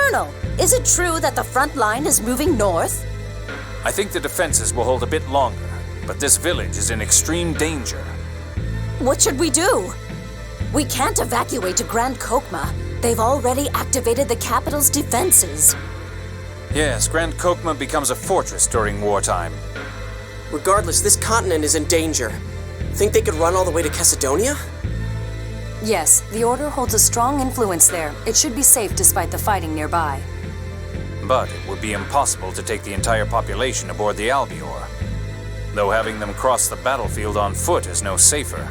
Colonel, is it true that the front line is moving north? I think the defenses will hold a bit longer, but this village is in extreme danger. What should we do? We can't evacuate to Grand Kokma. They've already activated the capital's defenses. Yes, Grand Kokma becomes a fortress during wartime. Regardless, this continent is in danger. Think they could run all the way to Macedonia? Yes, the Order holds a strong influence there. It should be safe despite the fighting nearby. But it would be impossible to take the entire population aboard the Albior. Though having them cross the battlefield on foot is no safer.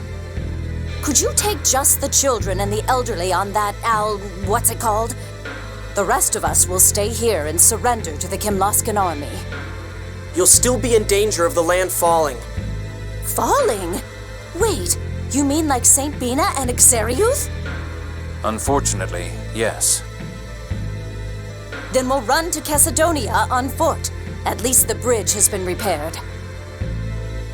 Could you take just the children and the elderly on that what's it called? The rest of us will stay here and surrender to the Kimlaskan army. You'll still be in danger of the land falling. Falling? Wait, you mean like St. Bina and Xeriuth? Unfortunately, yes. Then we'll run to Macedonia on foot. At least the bridge has been repaired.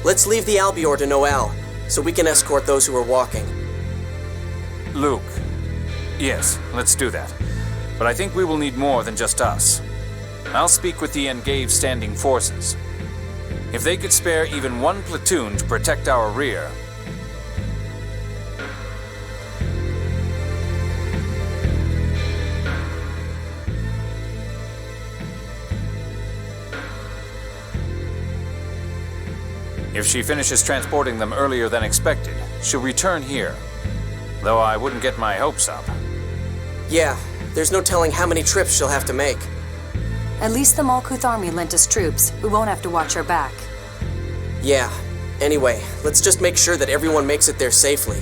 Let's leave the Albior to Noel, so we can escort those who are walking. Luke. Yes, let's do that. But I think we will need more than just us. I'll speak with the Engave standing forces. If they could spare even one platoon to protect our rear. If she finishes transporting them earlier than expected, she'll return here. Though I wouldn't get my hopes up. Yeah, there's no telling how many trips she'll have to make. At least the Malkuth army lent us troops. We won't have to watch our back. Yeah. Anyway, let's just make sure that everyone makes it there safely.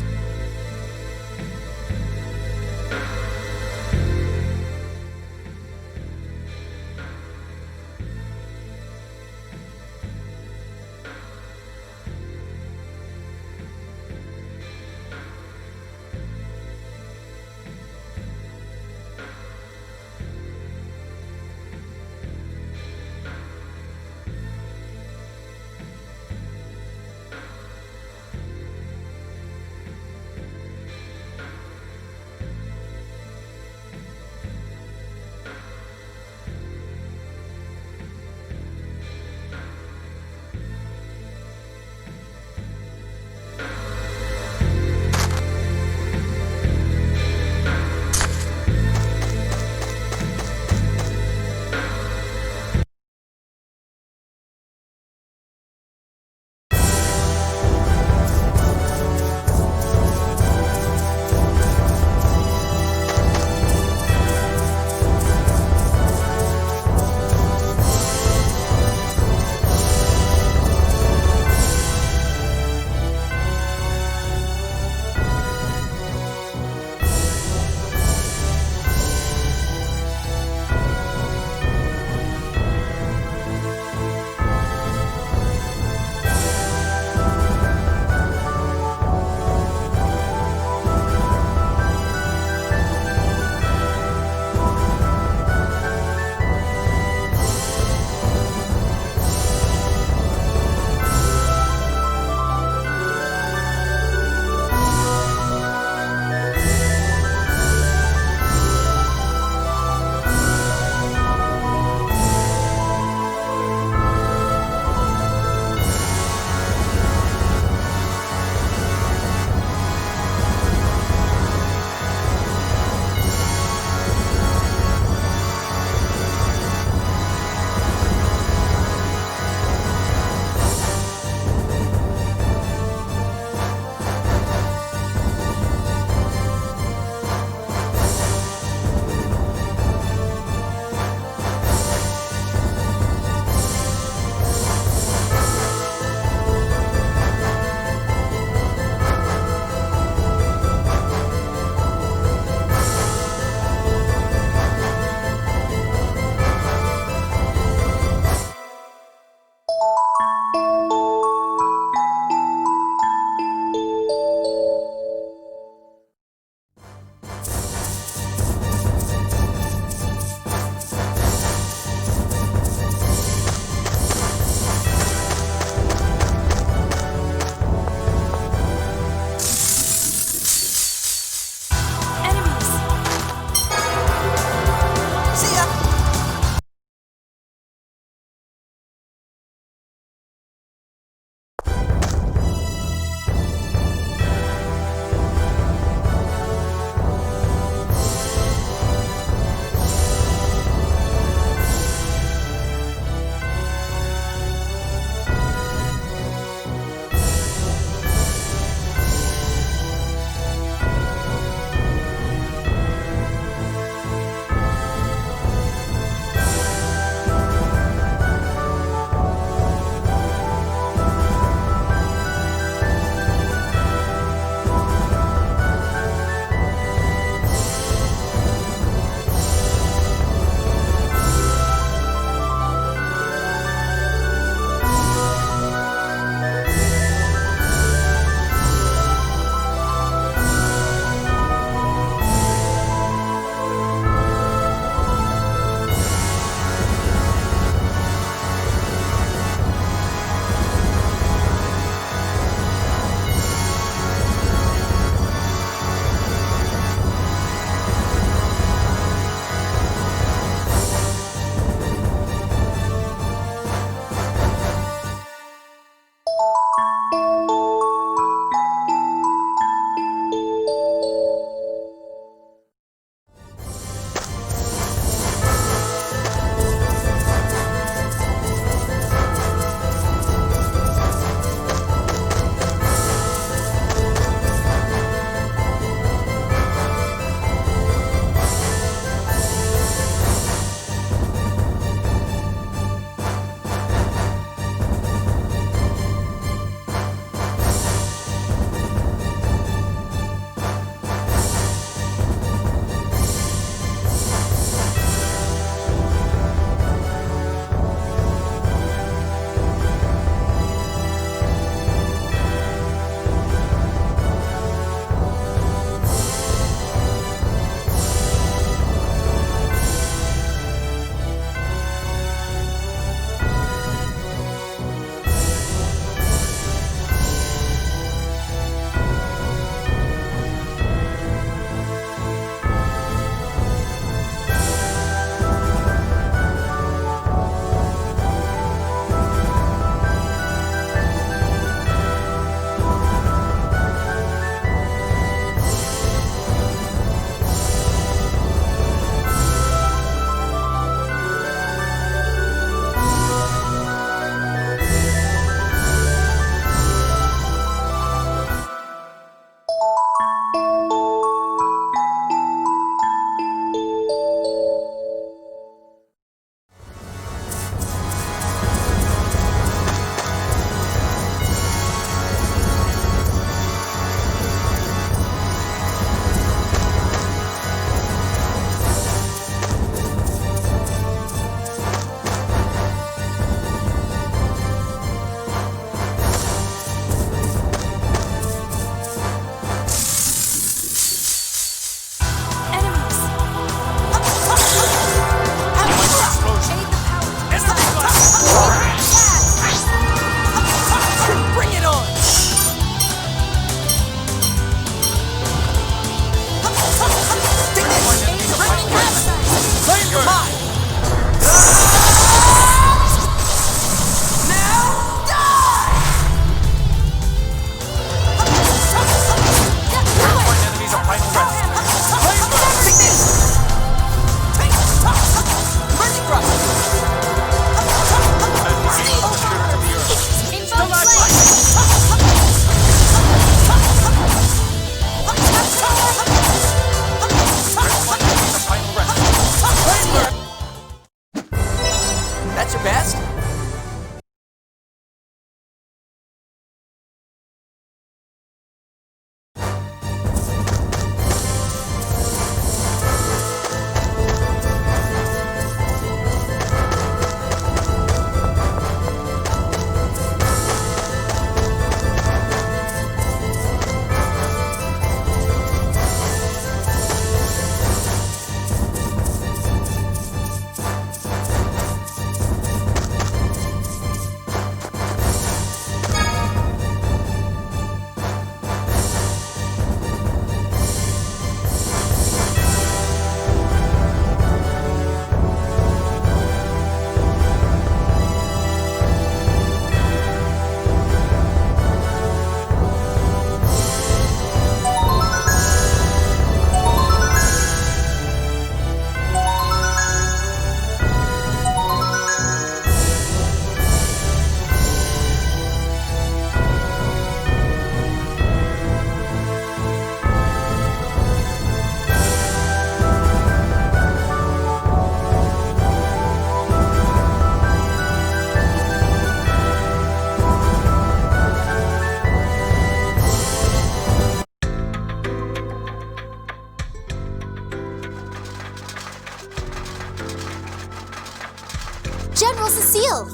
General Cecile!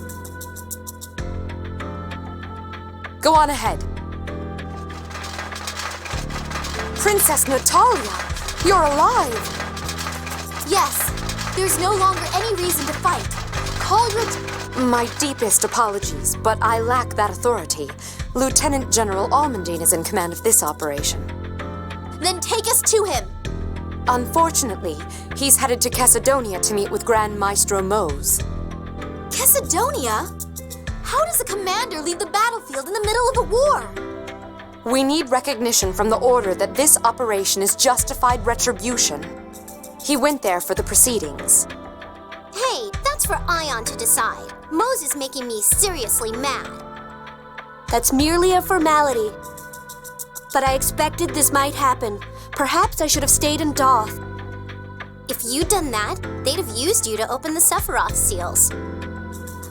Go on ahead. Princess Natalia! You're alive! Yes, there's no longer any reason to fight. Call your... My deepest apologies, but I lack that authority. Lieutenant General Almondine is in command of this operation. Then take us to him! Unfortunately, he's headed to Cassidonia to meet with Grand Maestro Mose. Cassidonia? How does a commander leave the battlefield in the middle of a war? We need recognition from the Order that this operation is justified retribution. He went there for the proceedings. Hey, that's for Ion to decide. Mose is making me seriously mad. That's merely a formality. But I expected this might happen. Perhaps I should have stayed in Doth. If you'd done that, they'd have used you to open the Sephiroth seals.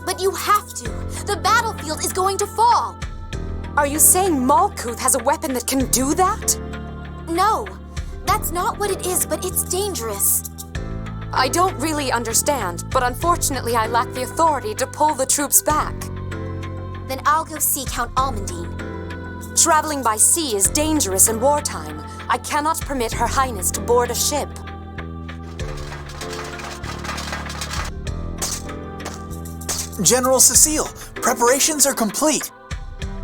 But you have to! The battlefield is going to fall! Are you saying Malkuth has a weapon that can do that? No, that's not what it is, but it's dangerous. I don't really understand, but unfortunately I lack the authority to pull the troops back. Then I'll go see Count Almondine. Traveling by sea is dangerous in wartime. I cannot permit Her Highness to board a ship. General Cecile, preparations are complete.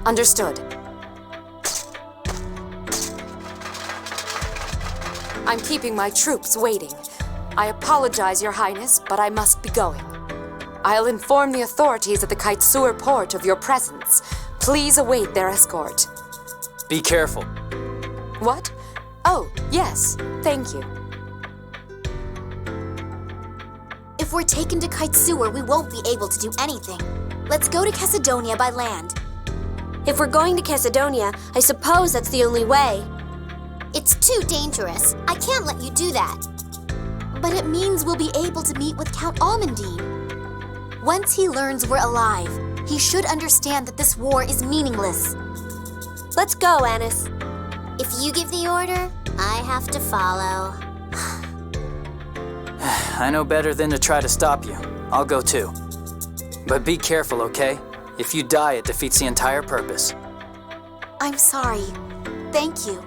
Understood. I'm keeping my troops waiting. I apologize, Your Highness, but I must be going. I'll inform the authorities at the Kaitsur port of your presence. Please await their escort. Be careful. What? Oh, yes. Thank you. If we're taken to Kaitsur, we won't be able to do anything. Let's go to Cassidonia by land. If we're going to Cassidonia, I suppose that's the only way. It's too dangerous. I can't let you do that. But it means we'll be able to meet with Count Almondine. Once he learns we're alive, he should understand that this war is meaningless. Let's go, Anis. If you give the order, I have to follow. I know better than to try to stop you. I'll go too. But be careful, okay? If you die, it defeats the entire purpose. I'm sorry. Thank you.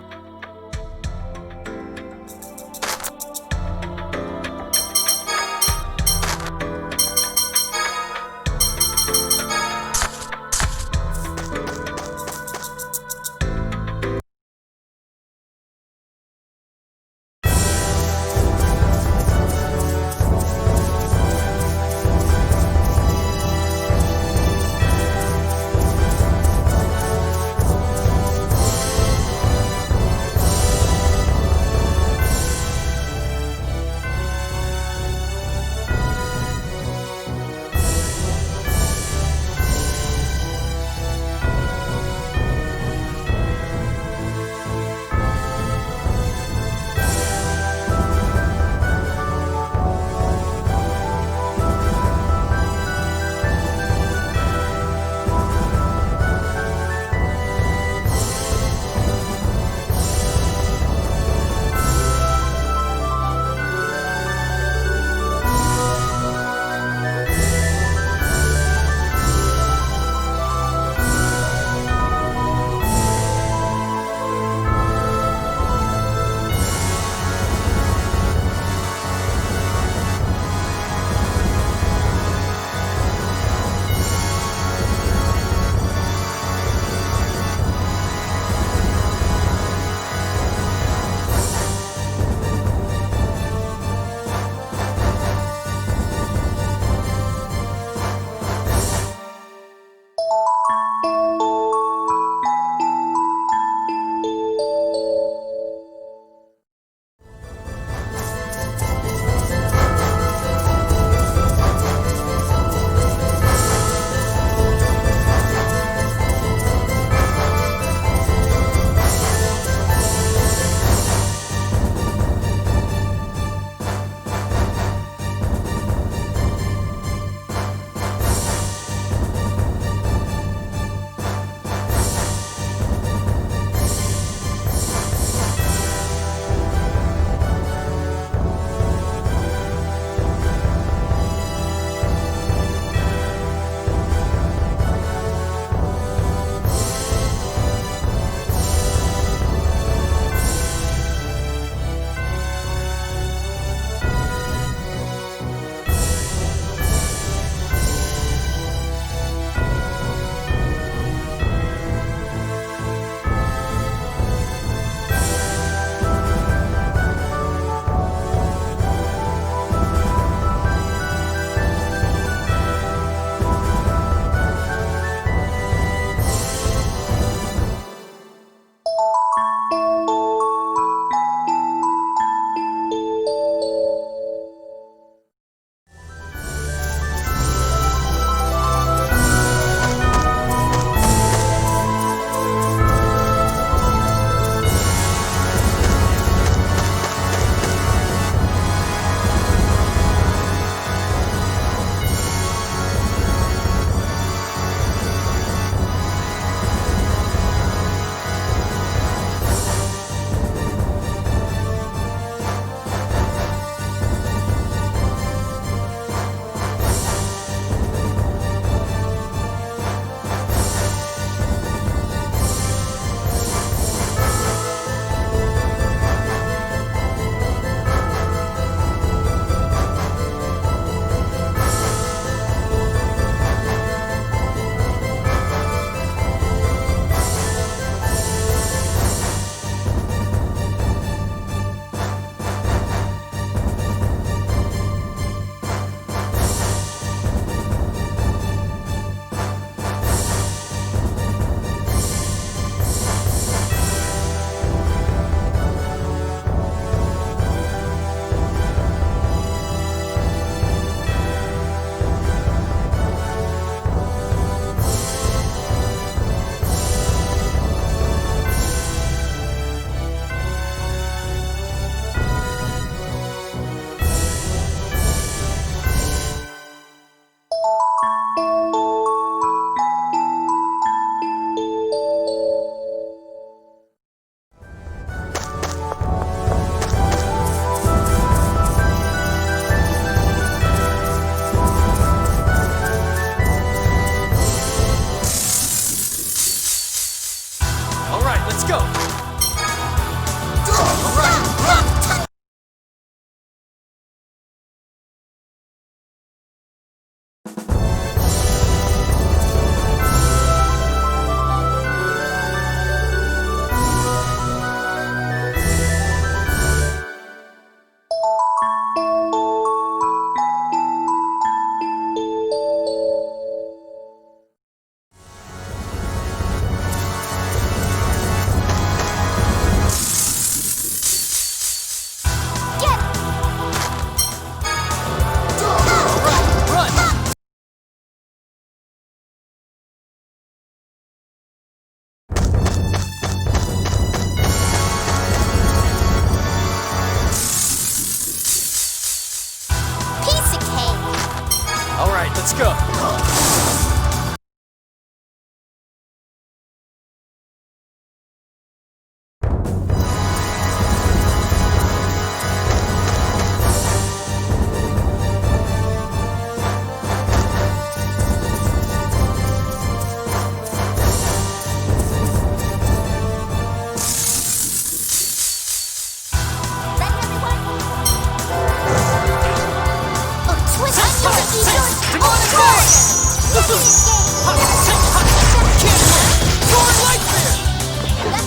Let's go.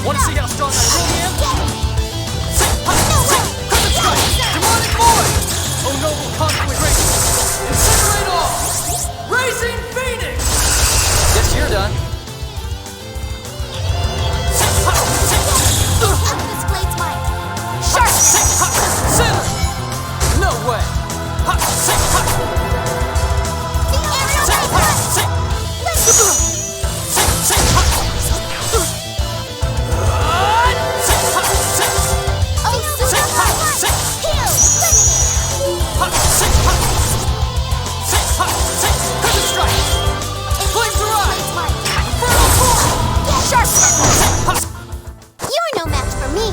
Want to see how strong I really am? Demonic Void! Oh noble conflagration! Incinerate all! Racing Phoenix! Guess you're done. Sinner! No way. You're no match for me.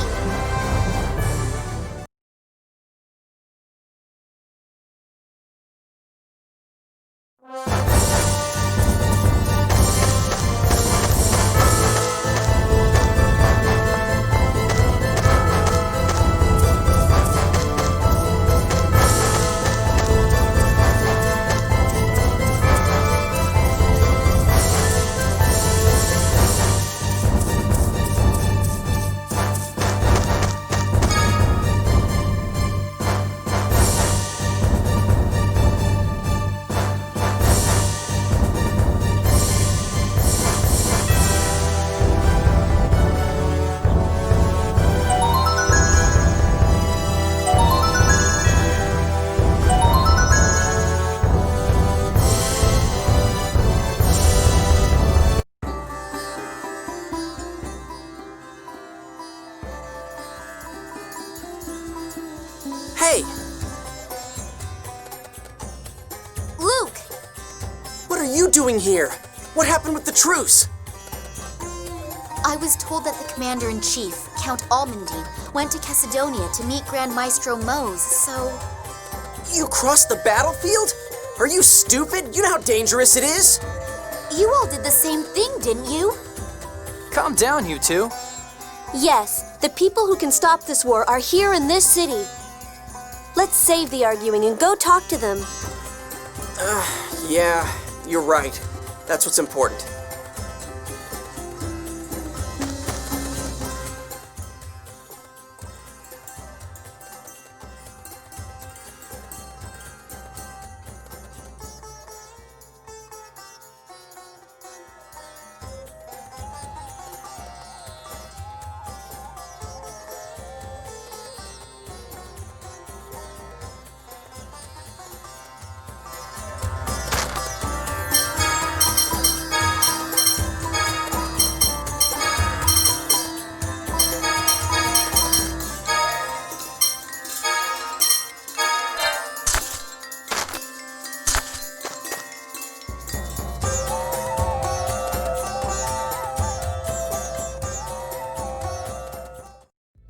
Hey! Luke! What are you doing here? What happened with the truce? I was told that the Commander-in-Chief, Count Almondine, went to Cassidonia to meet Grand Maestro Mose, so... You crossed the battlefield? Are you stupid? You know how dangerous it is? You all did the same thing, didn't you? Calm down, you two. Yes, the people who can stop this war are here in this city. Let's save the arguing and go talk to them. Yeah, you're right. That's what's important.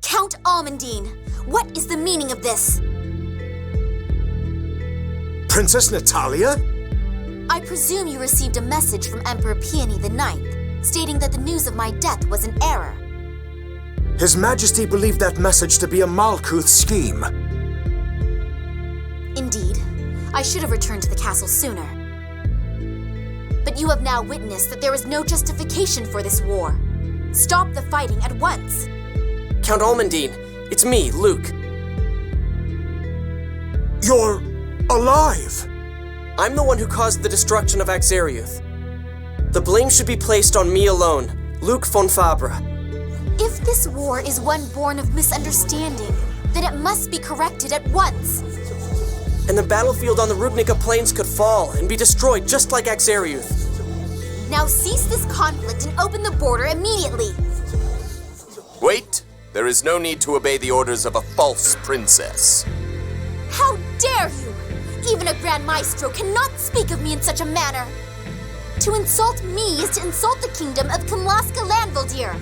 Count Almondine, what is the meaning of this? Princess Natalia? I presume you received a message from Emperor Peony IX, stating that the news of my death was an error. His Majesty believed that message to be a Malkuth scheme. Indeed, I should have returned to the castle sooner. But you have now witnessed that there is no justification for this war. Stop the fighting at once. Count Almondine, it's me, Luke. You're alive! I'm the one who caused the destruction of Axariuth. The blame should be placed on me alone, Luke von Fabre. If this war is one born of misunderstanding, then it must be corrected at once. And the battlefield on the Rupnica Plains could fall and be destroyed just like Axariuth. Now cease this conflict and open the border immediately. Wait! There is no need to obey the orders of a false princess. How dare you! Even a Grand Maestro cannot speak of me in such a manner. To insult me is to insult the kingdom of Kimlaska Landvaldir.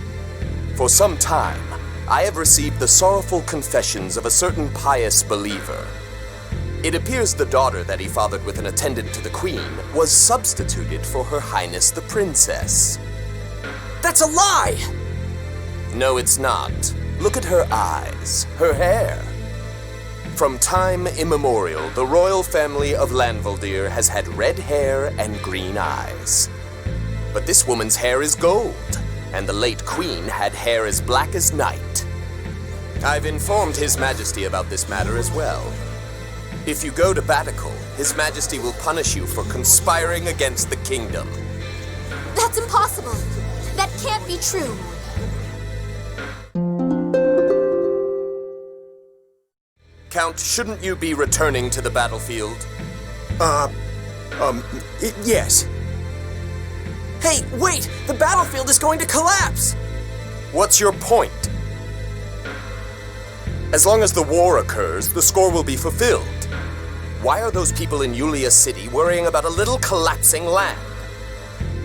For some time, I have received the sorrowful confessions of a certain pious believer. It appears the daughter that he fathered with an attendant to the queen was substituted for Her Highness the Princess. That's a lie! No, it's not. Look at her eyes, her hair. From time immemorial, the royal family of Landvaldir has had red hair and green eyes. But this woman's hair is gold, and the late queen had hair as black as night. I've informed His Majesty about this matter as well. If you go to Batical, His Majesty will punish you for conspiring against the kingdom. That's impossible. That can't be true. Count, shouldn't you be returning to the battlefield? Yes. Hey, wait! The battlefield is going to collapse! What's your point? As long as the war occurs, the score will be fulfilled. Why are those people in Yulia City worrying about a little collapsing land?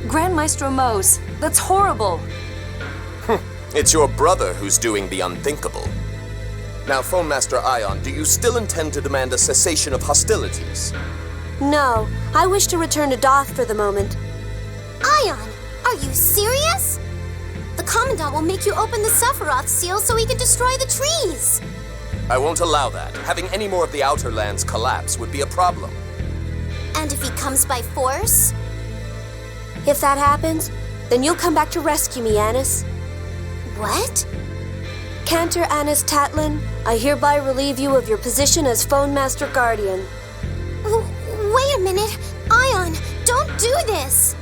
Grand Maestro Mose, that's horrible. It's your brother who's doing the unthinkable. Now, Phone Master Ion, do you still intend to demand a cessation of hostilities? No, I wish to return to Doth for the moment. Ion, are you serious? The Commandant will make you open the Sephiroth seal so he can destroy the trees. I won't allow that. Having any more of the Outer Lands collapse would be a problem. And if he comes by force? If that happens, then you'll come back to rescue me, Anis. What? Cantor Anis Tatlin, I hereby relieve you of your position as Phone Master Guardian. Wait a minute. Ion, don't do this.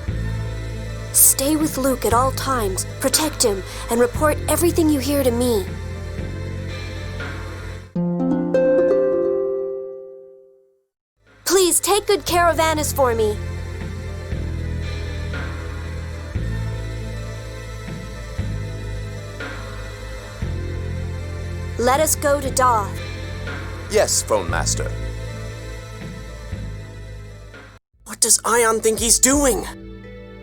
Stay with Luke at all times, protect him, and report everything you hear to me. Please take good care of Anis for me. Let us go to Doth. Yes, Phone Master. What does Ion think he's doing?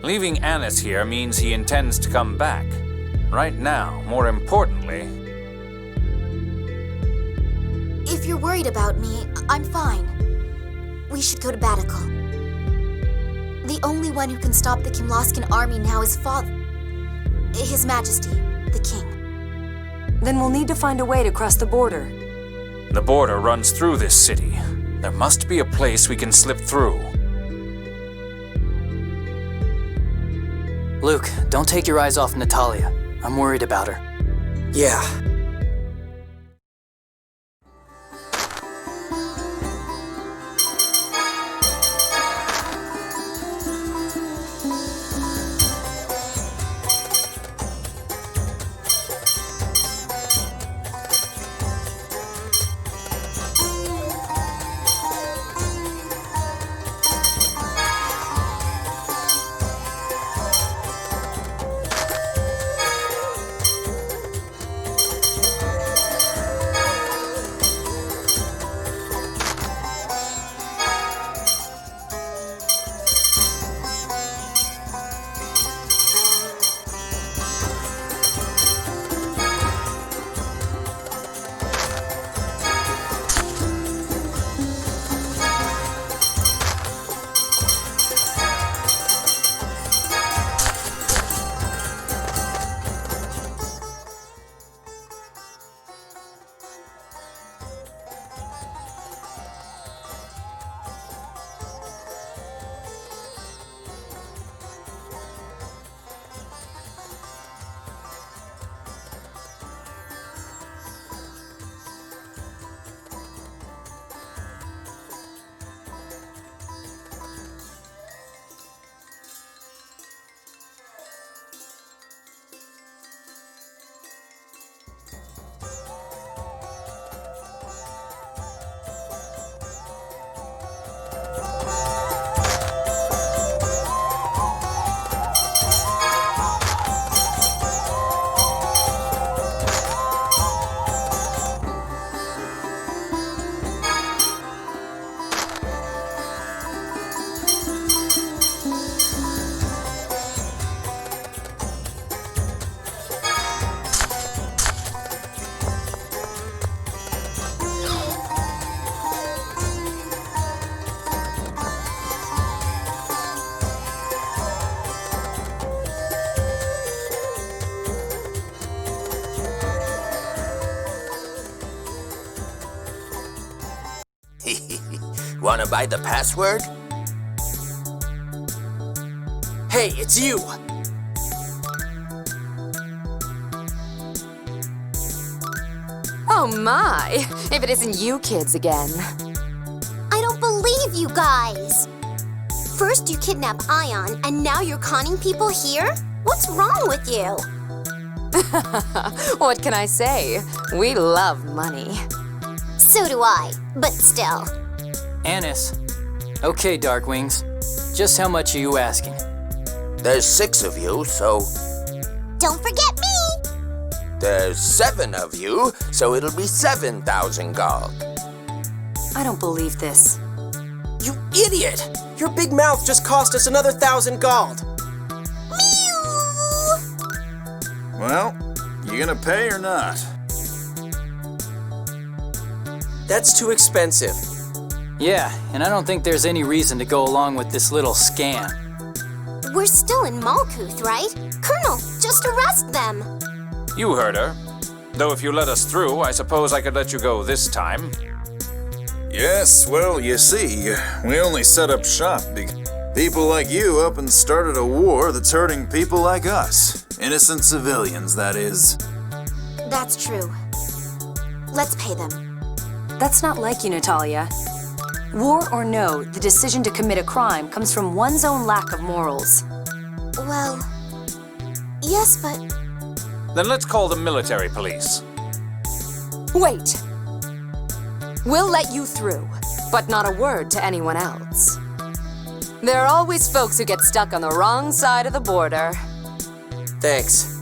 Leaving Anis here means he intends to come back. Right now, more importantly. If you're worried about me, I'm fine. We should go to Batical. The only one who can stop the Kimlaskan army now is His Majesty, the King. Then we'll need to find a way to cross the border. The border runs through this city. There must be a place we can slip through. Luke, don't take your eyes off Natalia. I'm worried about her. Yeah. Wanna buy the password? Hey, it's you! Oh my! If it isn't you kids again. I don't believe you guys! First you kidnap Ion, and now you're conning people here? What's wrong with you? What can I say? We love money. So do I, but still. Annis. Okay, Darkwings. Just how much are you asking? There's 6 of you, so Don't forget me! there's 7 of you, so it'll be 7,000 gold. I don't believe this. You idiot! Your big mouth just cost us another 1,000 gold. Well, you gonna pay or not? That's too expensive. Yeah, and I don't think there's any reason to go along with this little scam. We're still in Malkuth, right? Colonel, just arrest them! You heard her. Though if you let us through, I suppose I could let you go this time. Yes, well, you see, we only set up shop because people like you up and started a war that's hurting people like us. Innocent civilians, that is. That's true. Let's pay them. That's not like you, Natalia. War or no, the decision to commit a crime comes from one's own lack of morals. Well, yes, but Then let's call the military police. Wait! We'll let you through, but not a word to anyone else. There are always folks who get stuck on the wrong side of the border. Thanks.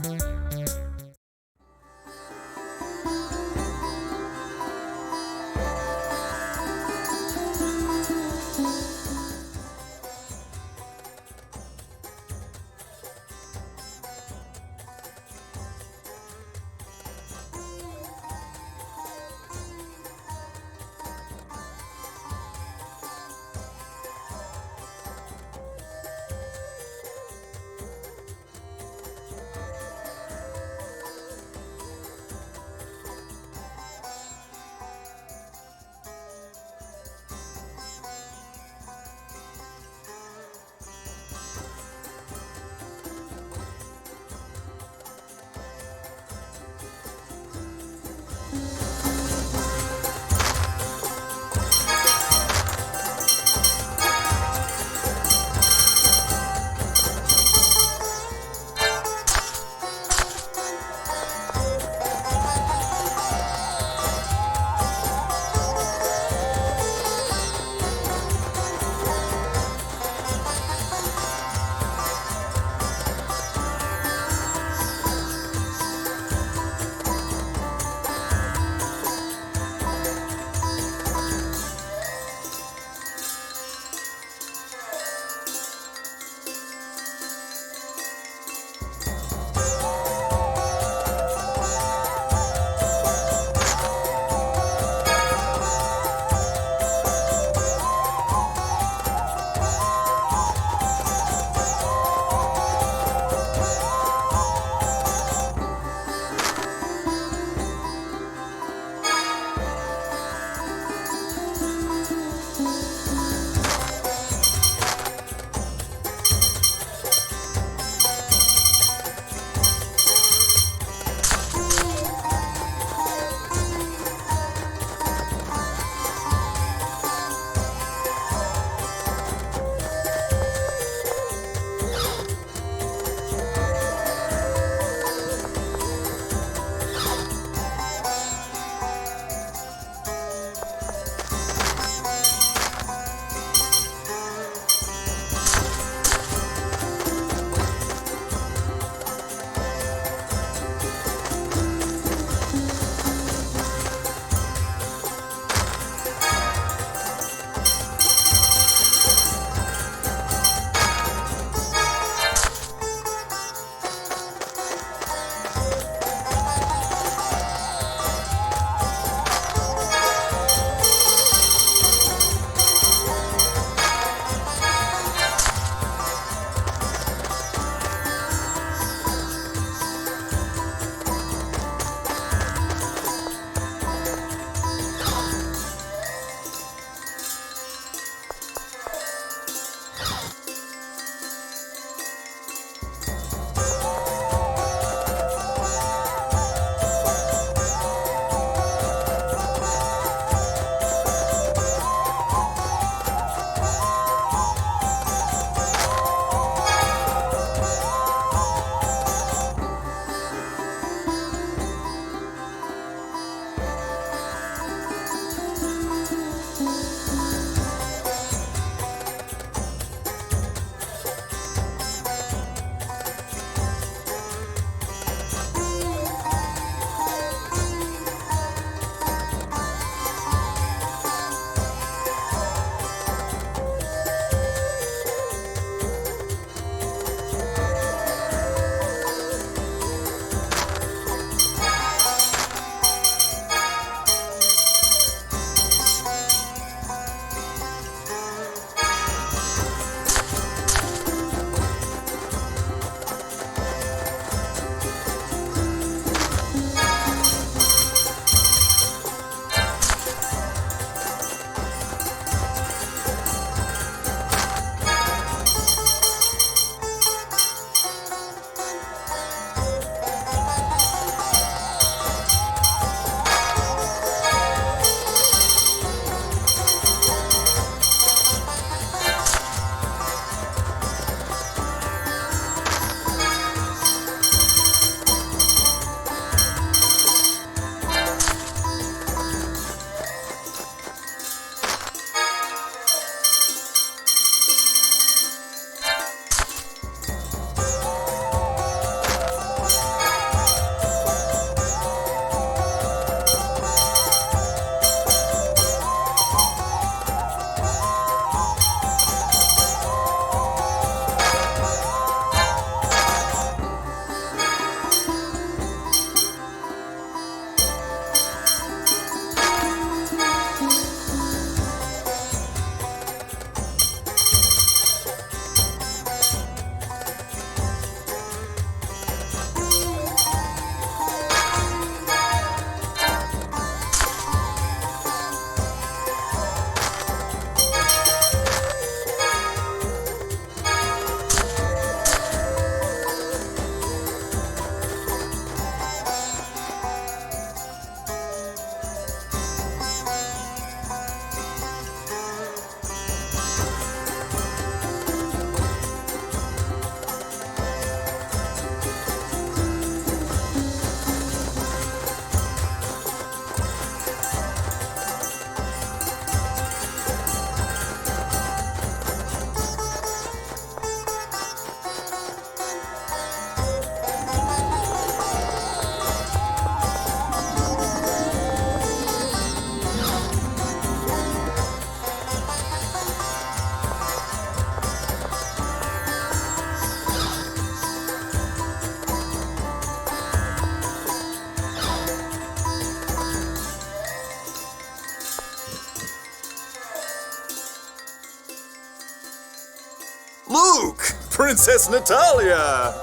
Princess Natalia!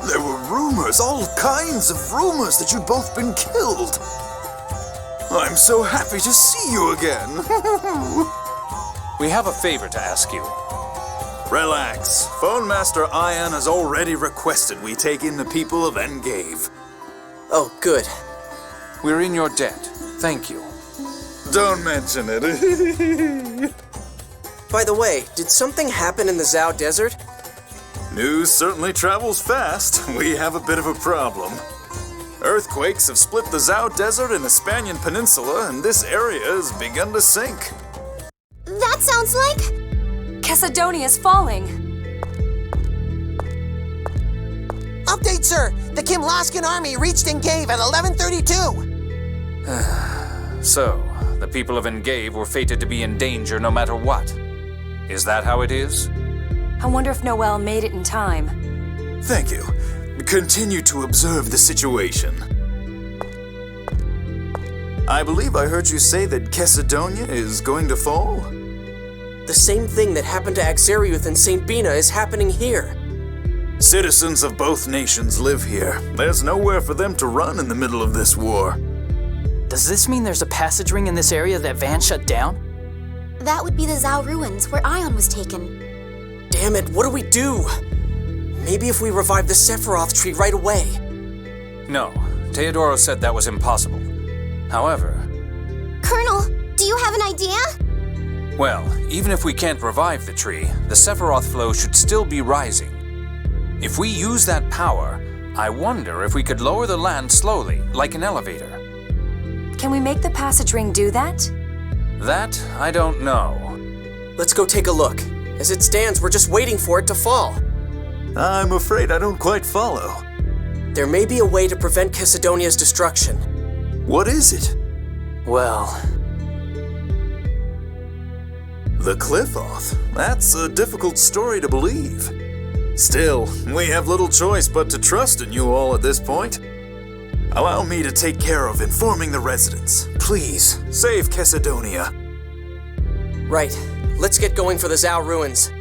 There were rumors, all kinds of rumors, that you'd both been killed. I'm so happy to see you again. We have a favor to ask you. Relax. Phone Master Ion has already requested we take in the people of Engave. Oh, good. We're in your debt. Thank you. Don't mention it. By the way, did something happen in the Zao Desert? News certainly travels fast. We have a bit of a problem. Earthquakes have split the Zao Desert and Hispanian Peninsula, and this area has begun to sink. That sounds like... Chesidonia is falling. Update, sir! The Kimlaskan army reached Engave at 11:32! So, the people of Engave were fated to be in danger no matter what. Is that how it is? I wonder if Noel made it in time. Thank you. Continue to observe the situation. I believe I heard you say that Chesidonia is going to fall? The same thing that happened to Axariuth and St. Bina is happening here. Citizens of both nations live here. There's nowhere for them to run in the middle of this war. Does this mean there's a passage ring in this area that Van shut down? That would be the Zao Ruins, where Ion was taken. Damn it, what do we do? Maybe if we revive the Sephiroth tree right away. No, Teodoro said that was impossible. However... Colonel, do you have an idea? Well, even if we can't revive the tree, the Sephiroth flow should still be rising. If we use that power, I wonder if we could lower the land slowly, like an elevator. Can we make the passage ring do that? That, I don't know. Let's go take a look. As it stands, we're just waiting for it to fall. I'm afraid I don't quite follow. There may be a way to prevent Chesidonia's destruction. What is it? Well... The Cliff-Oth? That's a difficult story to believe. Still, we have little choice but to trust in you all at this point. Allow me to take care of informing the residents. Please, save Chesidonia. Right. Let's get going for the Zao Ruins.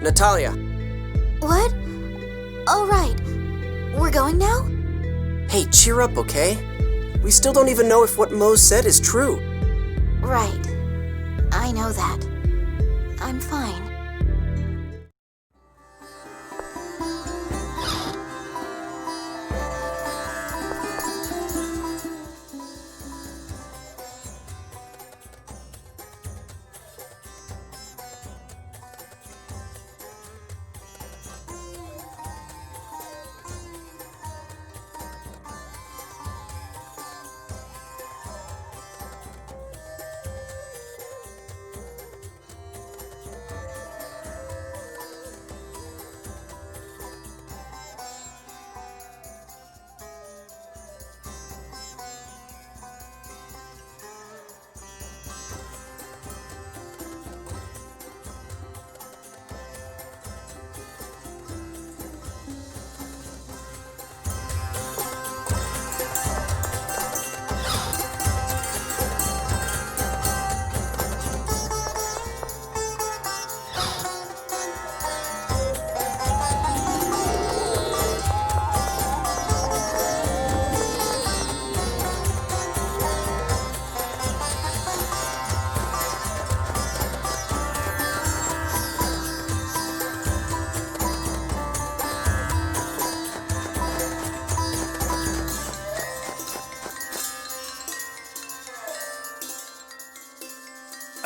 Natalia. What? Oh, right. We're going now? Hey, cheer up, okay? We still don't even know if what Mo said is true. Right. I know that. I'm fine.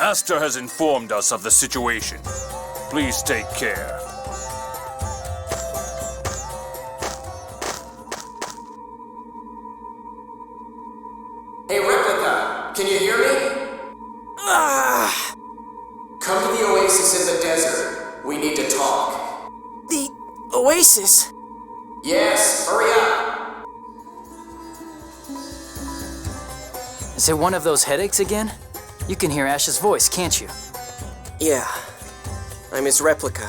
Aster has informed us of the situation. Please take care. Hey, Replica, can you hear me? Come to the oasis in the desert. We need to talk. The oasis? Yes, hurry up. Is it one of those headaches again? You can hear Ash's voice, can't you? Yeah, I'm his replica.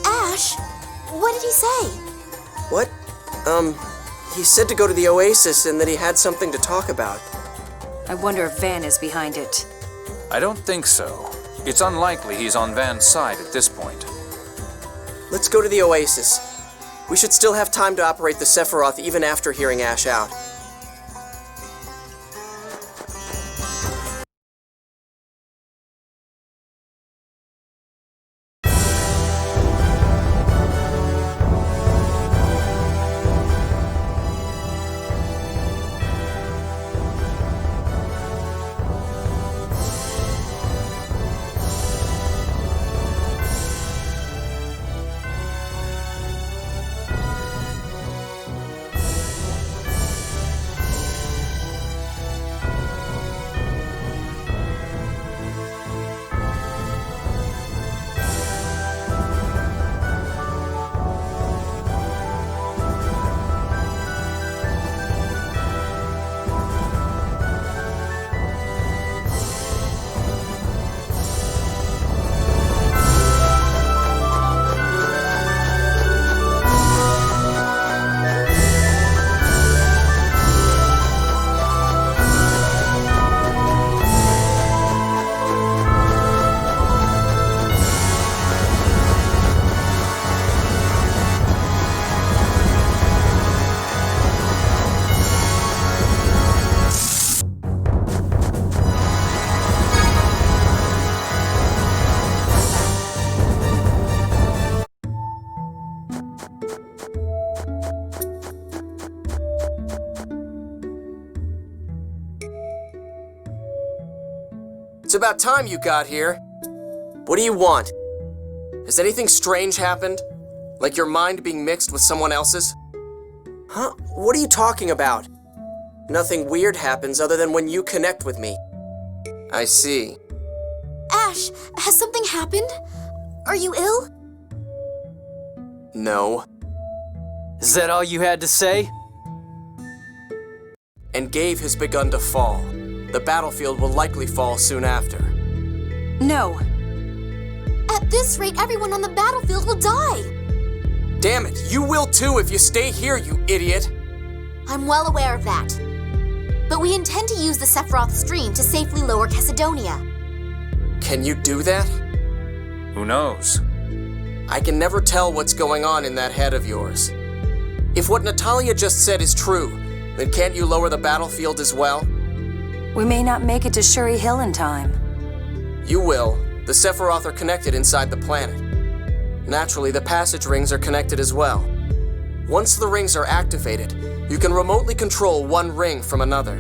Ash? What did he say? What? He said to go to the oasis and that he had something to talk about. I wonder if Van is behind it. I don't think so. It's unlikely he's on Van's side at this point. Let's go to the Oasis. We should still have time to operate the Sephiroth even after hearing Ash out. It's about time you got here. What do you want? Has anything strange happened? Like your mind being mixed with someone else's? Huh? What are you talking about? Nothing weird happens other than when you connect with me. I see. Ash, has something happened? Are you ill? No. Is that all you had to say? And Gave has begun to fall. The battlefield will likely fall soon after. No. At this rate, everyone on the battlefield will die. Damn it, you will too if you stay here, you idiot! I'm well aware of that. But we intend to use the Sephiroth stream to safely lower Cassidonia. Can you do that? Who knows? I can never tell what's going on in that head of yours. If what Natalia just said is true, then can't you lower the battlefield as well? We may not make it to Shuri Hill in time. You will. The Sephiroth are connected inside the planet. Naturally, the passage rings are connected as well. Once the rings are activated, you can remotely control one ring from another.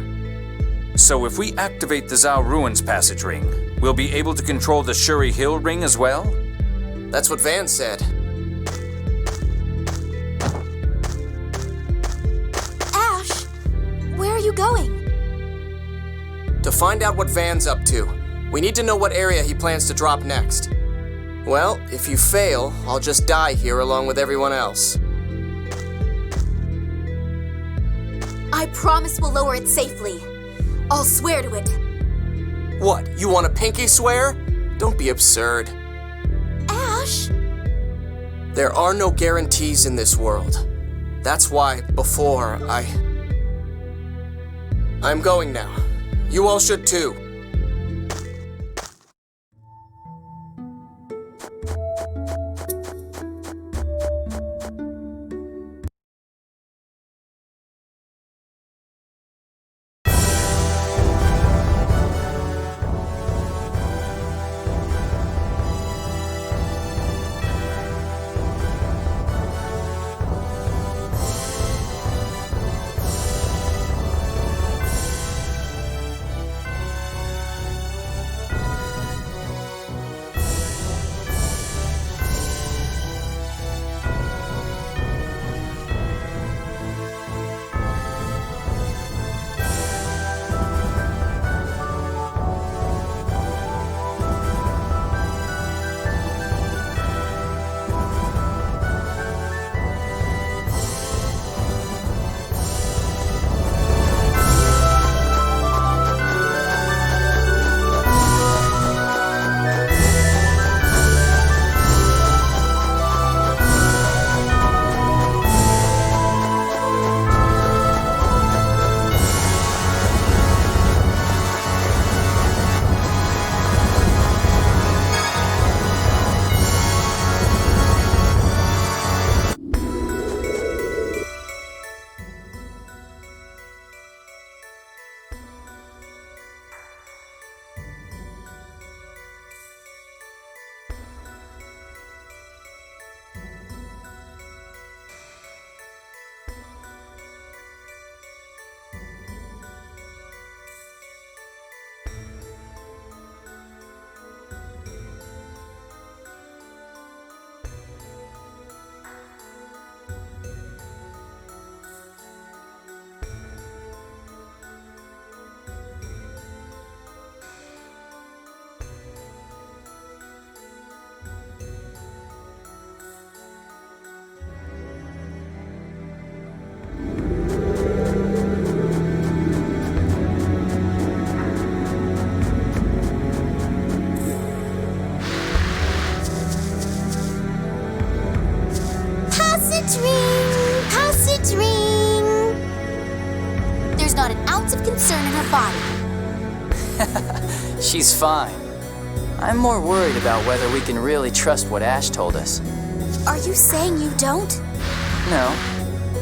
So if we activate the Zao Ruins passage ring, we'll be able to control the Shuri Hill ring as well? That's what Van said. Ash, where are you going? To find out what Van's up to, we need to know what area he plans to drop next. Well, if you fail, I'll just die here along with everyone else. I promise we'll lower it safely. I'll swear to it. What, you want a pinky swear? Don't be absurd. Ash! There are no guarantees in this world. That's why, before, I'm going now. You all should too. not an ounce of concern in her body. She's fine. I'm more worried about whether we can really trust what Ash told us. Are you saying you don't? No,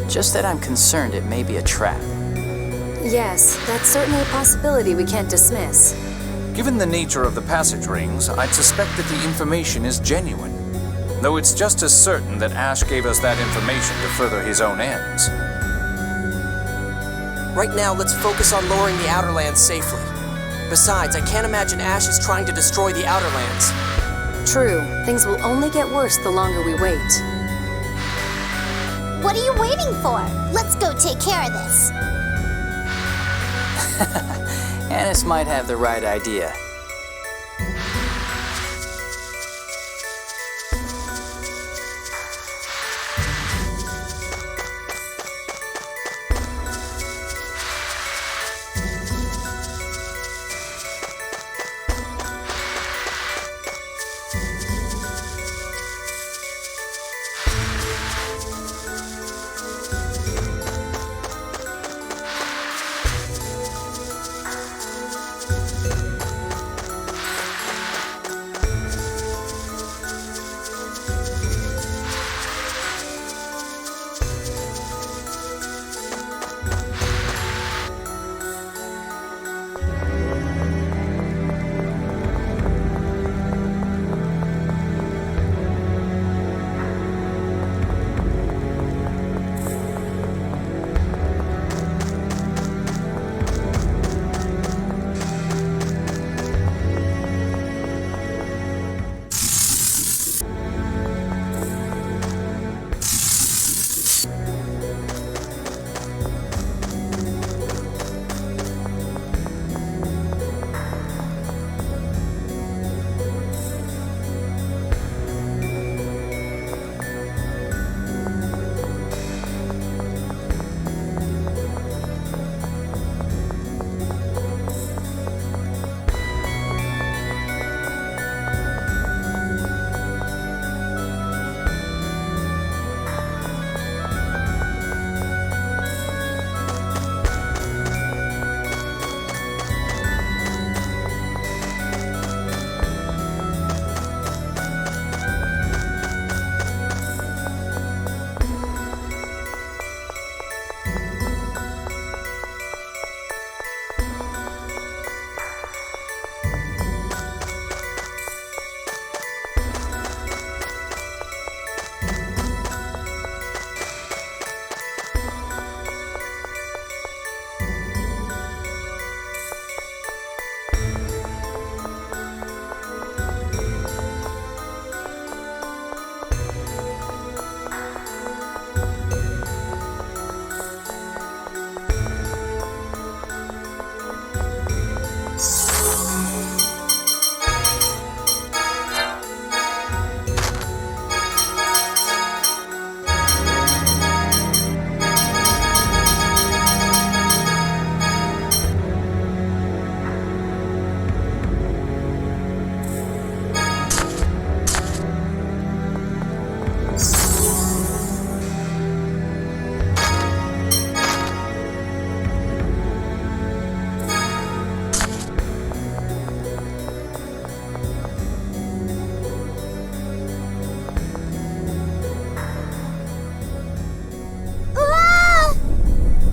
just that I'm concerned it may be a trap. Yes, that's certainly a possibility we can't dismiss. Given the nature of the passage rings, I'd suspect that the information is genuine. Though it's just as certain that Ash gave us that information to further his own ends. Right now, let's focus on lowering the Outer Lands safely. Besides, I can't imagine Ash is trying to destroy the Outer Lands. True, things will only get worse the longer we wait. What are you waiting for? Let's go take care of this. Annis might have the right idea.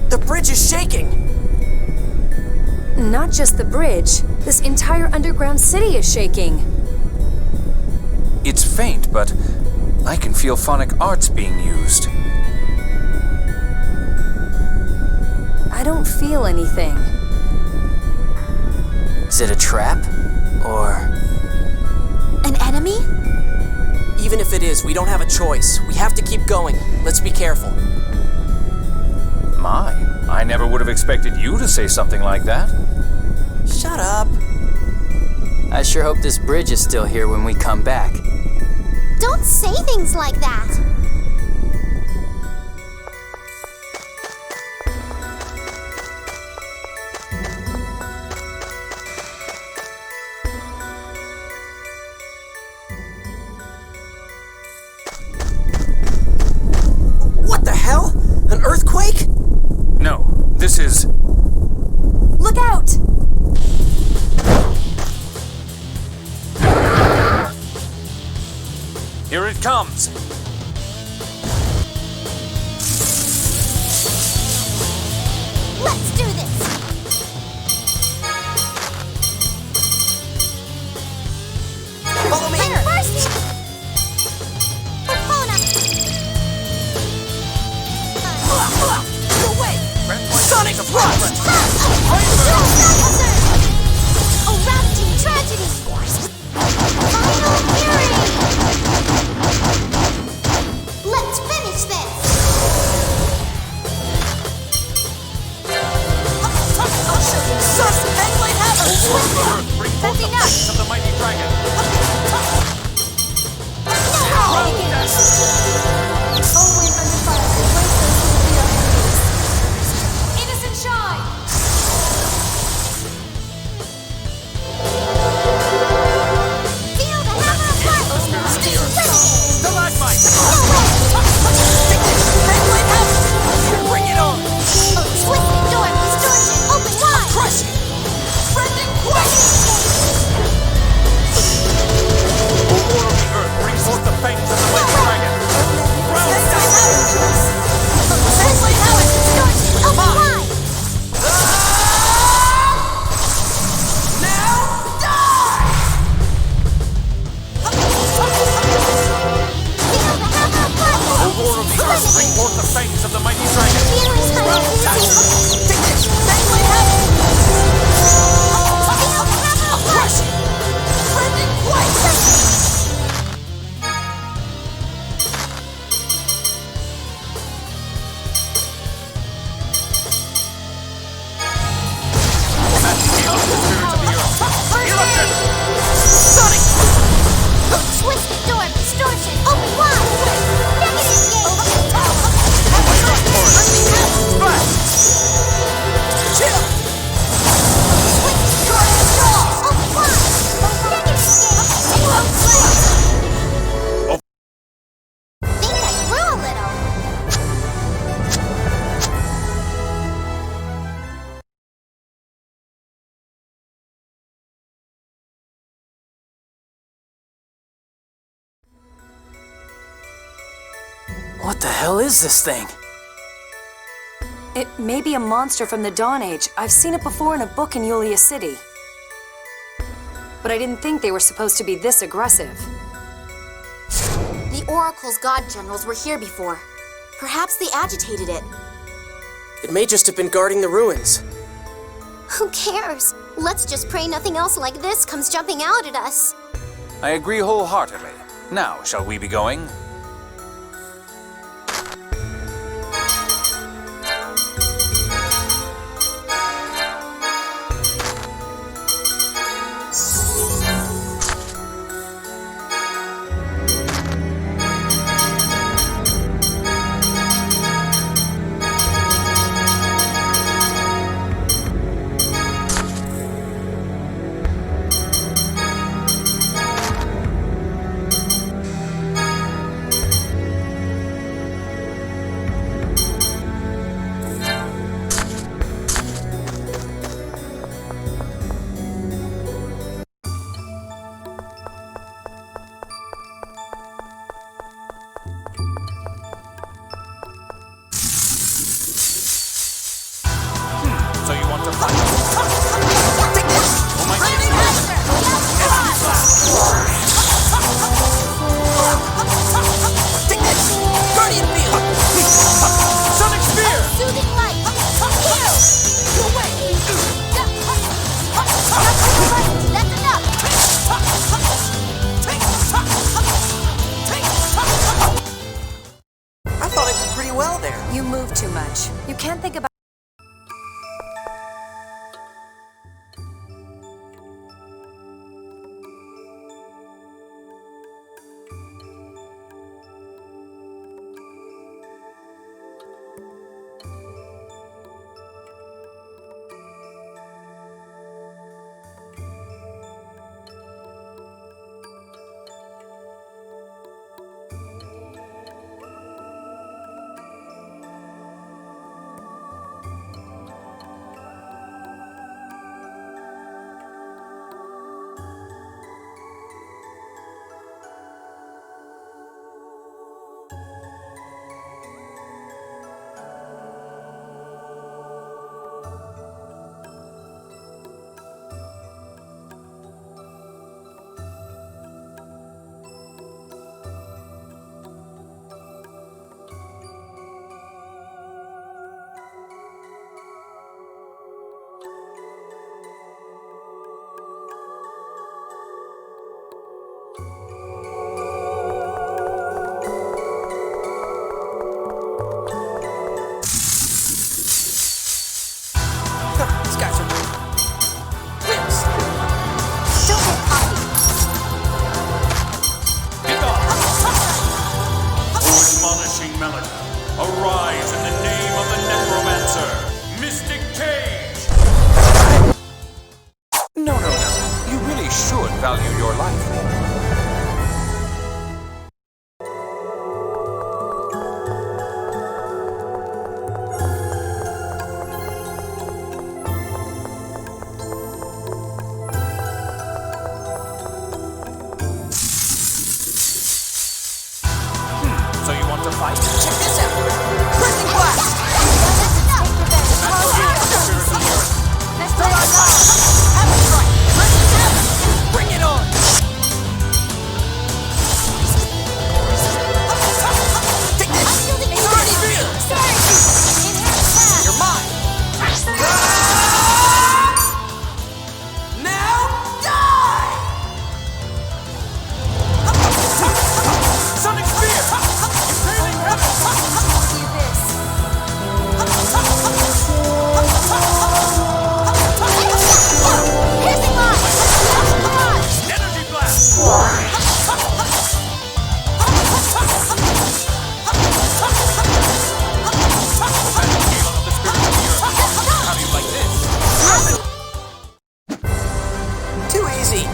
The bridge is shaking! Not just the bridge. This entire underground city is shaking. It's faint, but I can feel phonic arts being used. I don't feel anything. Is it a trap? Or... An enemy? Even if it is, we don't have a choice. We have to keep going. Let's be careful. My, I never would have expected you to say something like that. Shut up. I sure hope this bridge is still here when we come back. Don't say things like that. What the hell? An earthquake? No, this is... Here it comes! Let's do this! Follow me! First! Epona! Away! Sonic Thrust! A ravaging tragedy! Final fury! Let's finish this! Penblade Hammer! That's enough! Of the mighty dragon! Innocent shine! Feel the hammer of light! Stalagmite! Penblade Hammer! Bring it on! Twisted door distortion! Open wide! Crush it! Rending quake! O Lord of the earth, bring forth the fangs of the mighty dragon! Penblade hammer distortion! Open wide! Now die! Feel the hammer of light! O Lord of the earth, bring forth the fangs of the mighty dragon! Feeling uneasy! Take this! Penblade Hammer! Feel the hammer of light! Crush it! Rending quake! Sonic! Twisted door distortion! Open wide! Negative gate! Chill! Twisted door distortion! Open wide! Negative gate! Think I grew a little. What the hell is this thing? It may be a monster from the Dawn Age. I've seen it before in a book in Yulia City. But I didn't think they were supposed to be this aggressive. The Oracle's god generals were here before. Perhaps they agitated it. It may just have been guarding the ruins. Who cares? Let's just pray nothing else like this comes jumping out at us. I agree wholeheartedly. Now, shall we be going? So you want to fight? Oh my Guardian Field! Sonic Spear! Soothing light! Heal! Away! That's enough! I thought I did pretty well there. You move too much. You can't think about... guys are great. Wins. Don't get cocky. Kick off. Admonishing Melody, arise in the name of the Necromancer, Mystic Cage! No. You really should value your life more. So you want to fight? Check this out. Prison blast! Bring it on. Take this! Dirty beer! You're mine! Now die! Sonic Spear. Impairing heaven. Piercing line! Come on! Energy Blast! Galen of the Spirit of the Earth. How do you like this? Too easy!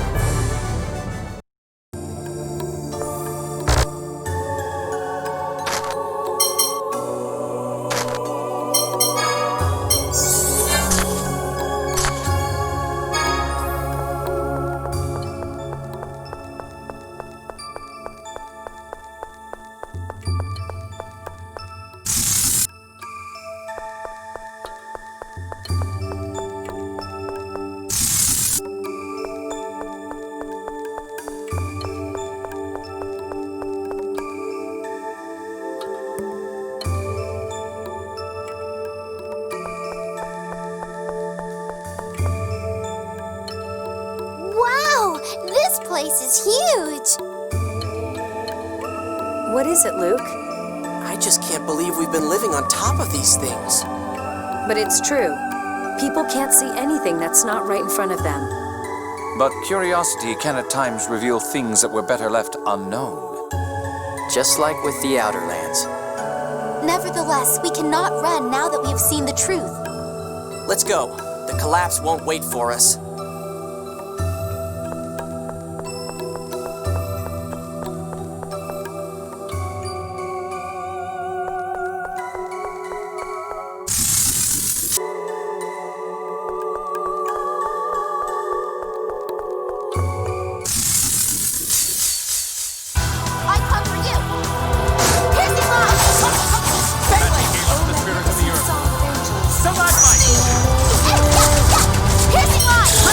Wow! This place is huge! What is it, Luke? I just can't believe we've been living on top of these things. But it's true. People can't see anything that's not right in front of them. But curiosity can at times reveal things that were better left unknown. Just like with the Outer Lands. Nevertheless, we cannot run now that we have seen the truth. Let's go. The collapse won't wait for us. I come for you! Piercing line! Galen of the Spirit of the Earth. Stalagmite. Piercing line!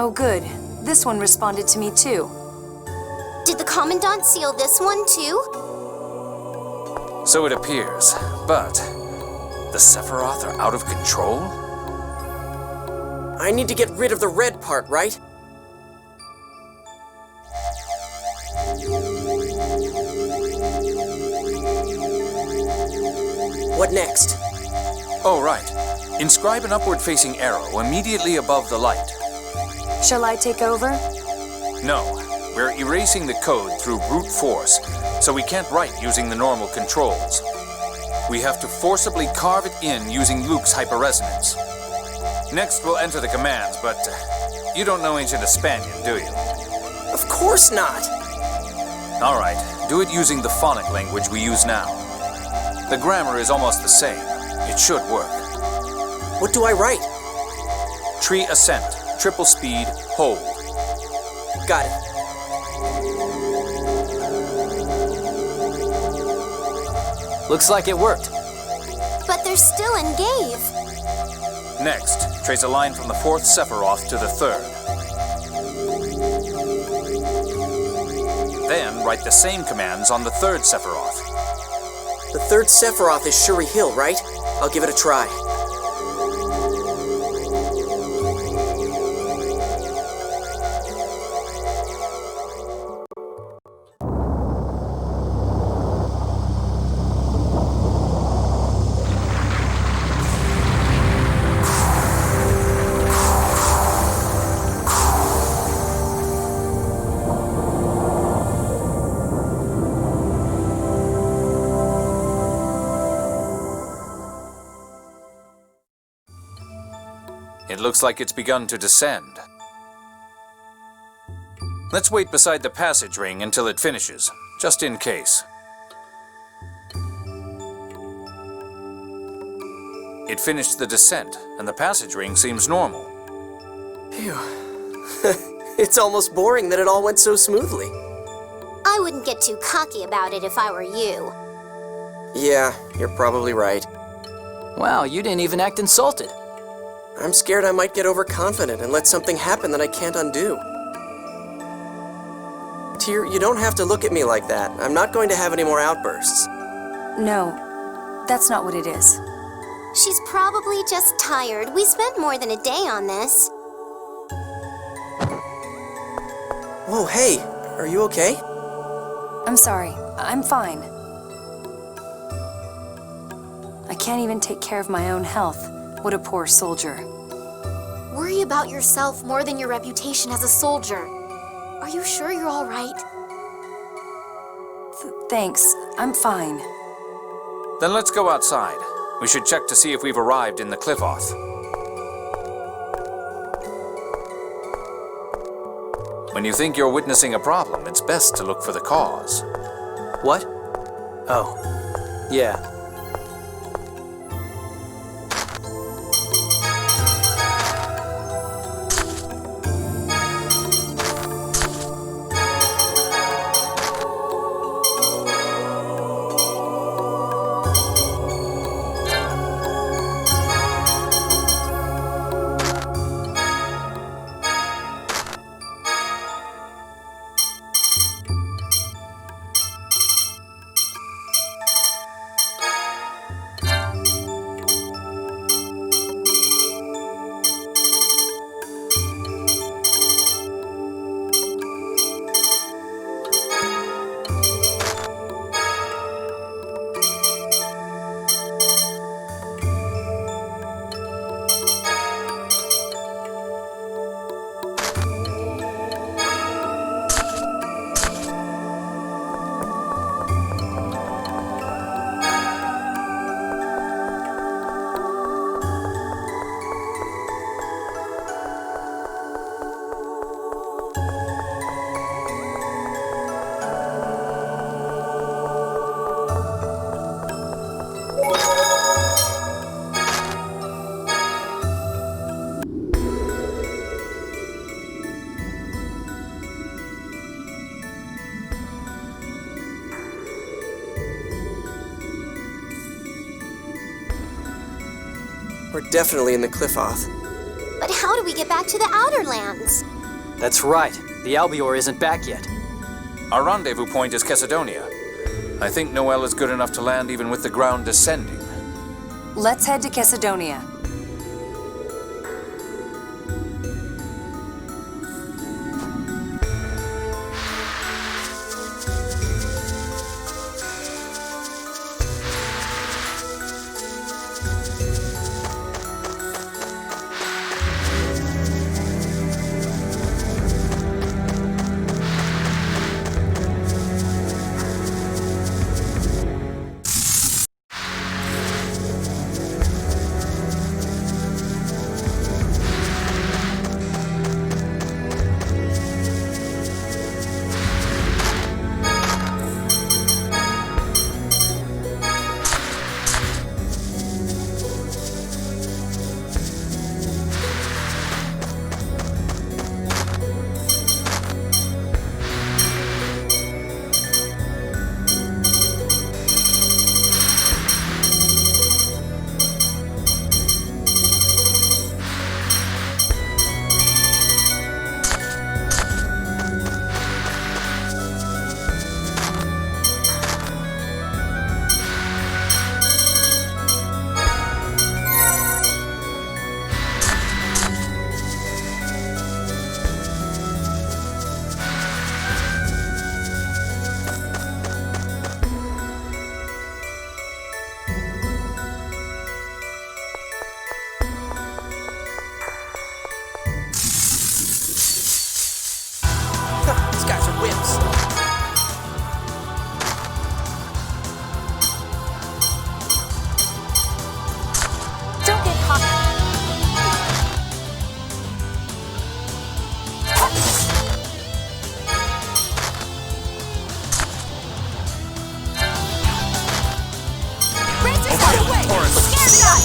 Oh, good. This one responded to me, too. Did the Commandant seal this one, too? So it appears, but the Sephiroth are out of control? I need to get rid of the red part, right? What next? Oh, right. Inscribe an upward-facing arrow immediately above the light. Shall I take over? No, we're erasing the code through brute force, so we can't write using the normal controls. We have to forcibly carve it in using Luke's hyperresonance. Next, we'll enter the commands, but you don't know ancient Hispanian, do you? Of course not! All right, do it using the phonic language we use now. The grammar is almost the same. It should work. What do I write? Tree ascent, triple speed, hold. Got it. Looks like it worked. But they're still in Gave. Next, trace a line from the 4th Sephiroth to the 3rd. Then write the same commands on the 3rd Sephiroth. The 3rd Sephiroth is Shuri Hill, right? I'll give it a try. It looks like it's begun to descend. Let's wait beside the passage ring until it finishes, just in case. It finished the descent, and the passage ring seems normal. Phew. It's almost boring that it all went so smoothly. I wouldn't get too cocky about it if I were you. Yeah, you're probably right. Wow, you didn't even act insulted. I'm scared I might get overconfident and let something happen that I can't undo. Tyr, you don't have to look at me like that. I'm not going to have any more outbursts. No, that's not what it is. She's probably just tired. We spent more than a day on this. Whoa, hey, are you okay? I'm sorry. I'm fine. I can't even take care of my own health. What a poor soldier. Worry about yourself more than your reputation as a soldier. Are you sure you're all right? Thanks. I'm fine. Then let's go outside. We should check to see if we've arrived in the Cliff-Off. When you think you're witnessing a problem, it's best to look for the cause. What? Oh, yeah. We're definitely in the Cliff-Off. But how do we get back to the Outer Lands? That's right. The Albior isn't back yet. Our rendezvous point is Chesidonia. I think Noel is good enough to land even with the ground descending. Let's head to Chesidonia. These guys are wimps. Don't get caught. Race yourself away! Scare shot!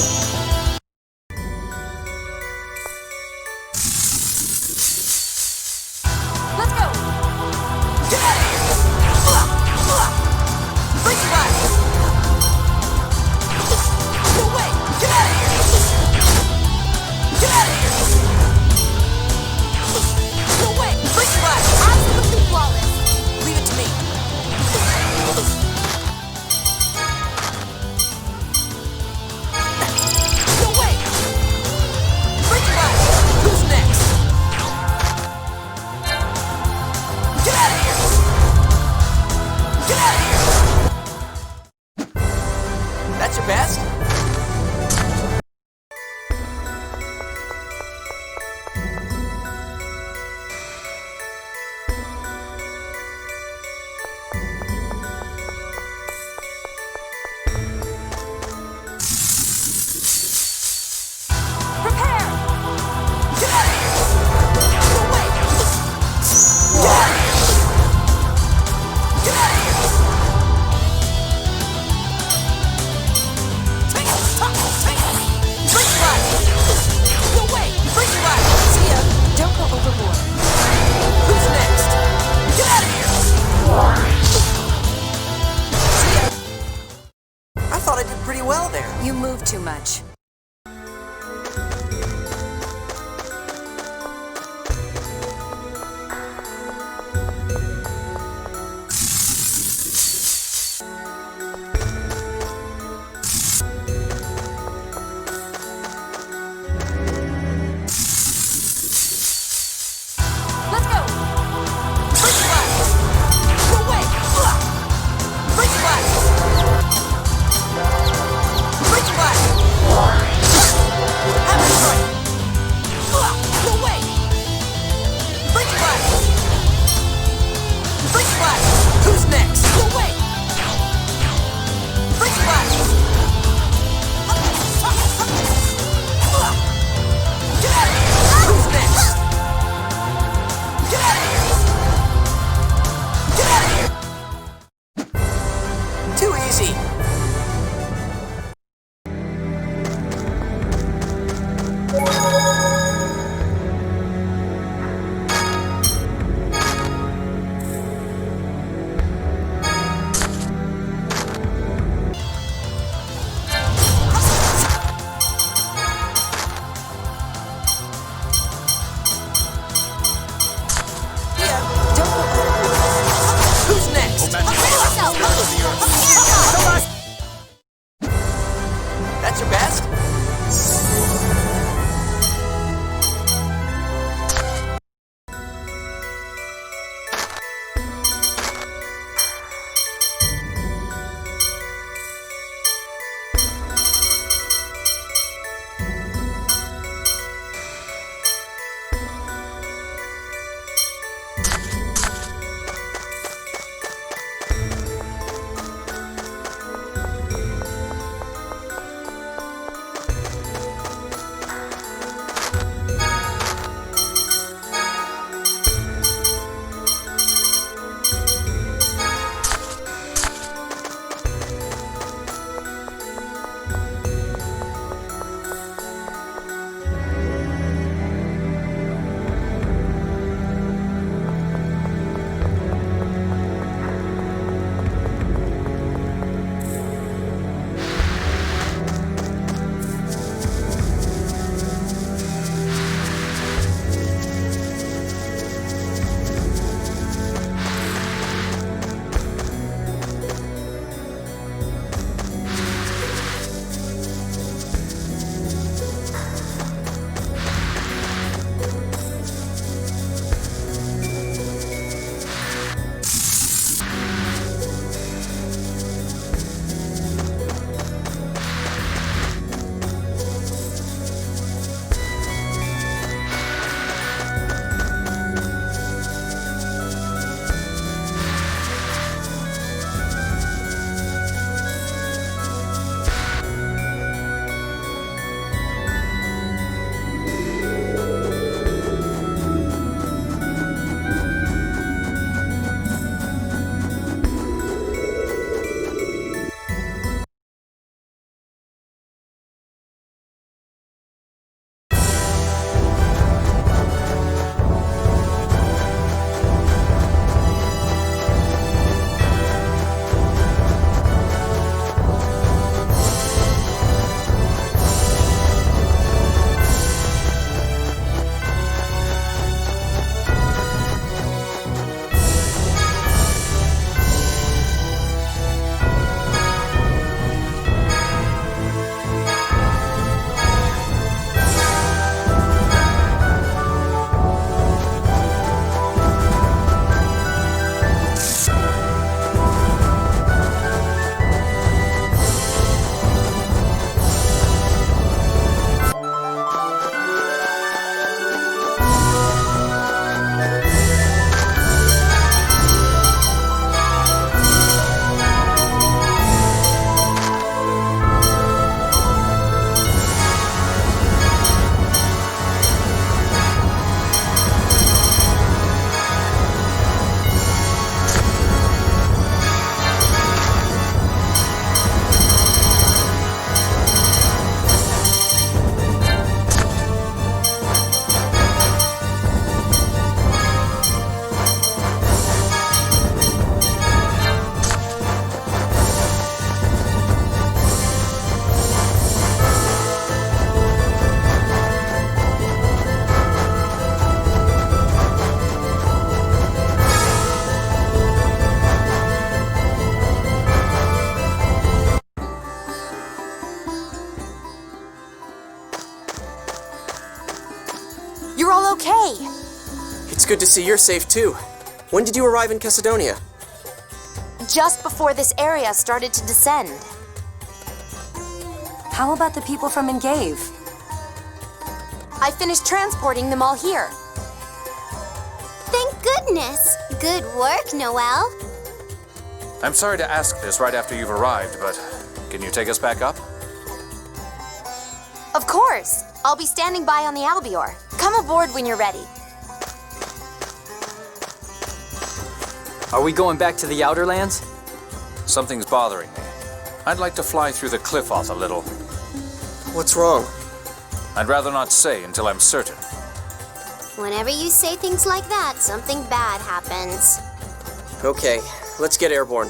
Let's go! Get out of here! Break your back! No way! Get out of here! Get out of here! No way! Break your back! Absolutely flawless! Leave it to me. No way! Break your back! Who's next? Get out of here! Get out of here! That's your best? Prepare! Get out of here! No way! Get out of here! Get out of here! Take it! Take it! Break your back! No way! Break your back! See ya! Don't go overboard. Who's next? Get out of here! See ya! I thought I did pretty well there. You move too much. Let's go! Break your back! No way! Break your back! Break your back! Have it right! No way! Break your back! Break your back! Who's next? No way! Break your back! Get out of here! Who's next? Get out of here! Get out of here! Too easy! good to see you're safe too. When did you arrive in Chesedonia? Just before this area started to descend. How about the people from Engave? I finished transporting them all here. Thank goodness. Good work, Noel. I'm sorry to ask this right after you've arrived, but can you take us back up? Of course. I'll be standing by on the Albior. Come aboard when you're ready. Are we going back to the Outer Lands? Something's bothering me. I'd like to fly through the cliff off a little. What's wrong? I'd rather not say until I'm certain. Whenever you say things like that, something bad happens. Okay, let's get airborne.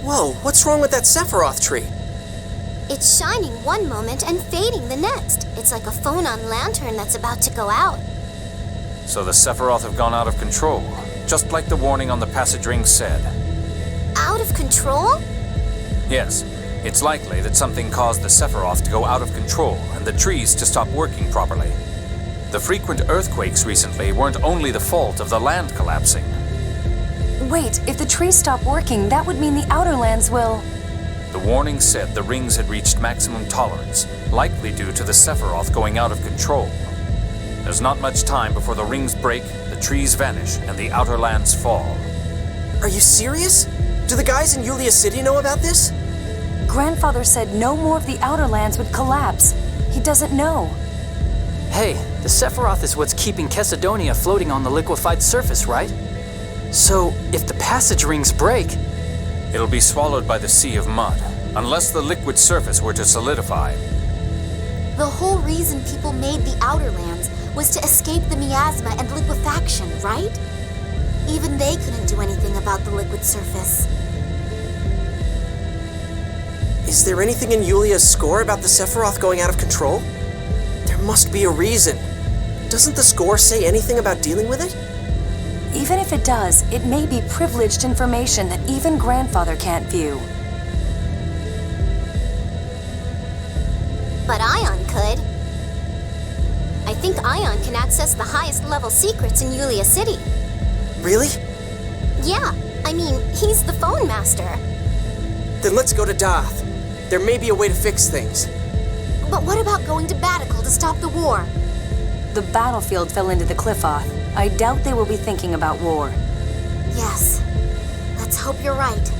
Whoa, what's wrong with that Sephiroth tree? It's shining one moment and fading the next. It's like a phone-on lantern that's about to go out. So the Sephiroth have gone out of control, just like the warning on the passage ring said. Out of control? Yes, it's likely that something caused the Sephiroth to go out of control and the trees to stop working properly. The frequent earthquakes recently weren't only the fault of the land collapsing. Wait, if the trees stop working, that would mean the Outer Lands will... The warning said the rings had reached maximum tolerance, likely due to the Sephiroth going out of control. There's not much time before the rings break, the trees vanish, and the Outer Lands fall. Are you serious? Do the guys in Yulia City know about this? Grandfather said no more of the Outer Lands would collapse. He doesn't know. Hey, the Sephiroth is what's keeping Chesedonia floating on the liquefied surface, right? So, if the passage rings break... It'll be swallowed by the sea of mud, unless the liquid surface were to solidify. The whole reason people made the Outer Lands was to escape the miasma and liquefaction, right? Even they couldn't do anything about the liquid surface. Is there anything in Yulia's score about the Sephiroth going out of control? There must be a reason. Doesn't the score say anything about dealing with it? Even if it does, it may be privileged information that even Grandfather can't view. But Ion could. I think Ion can access the highest level secrets in Yulia City. Really? Yeah, I mean, he's the phone master. Then let's go to Dath. There may be a way to fix things. But what about going to Batical to stop the war? The battlefield fell into the Cliff-Oth. I doubt they will be thinking about war. Yes. Let's hope you're right.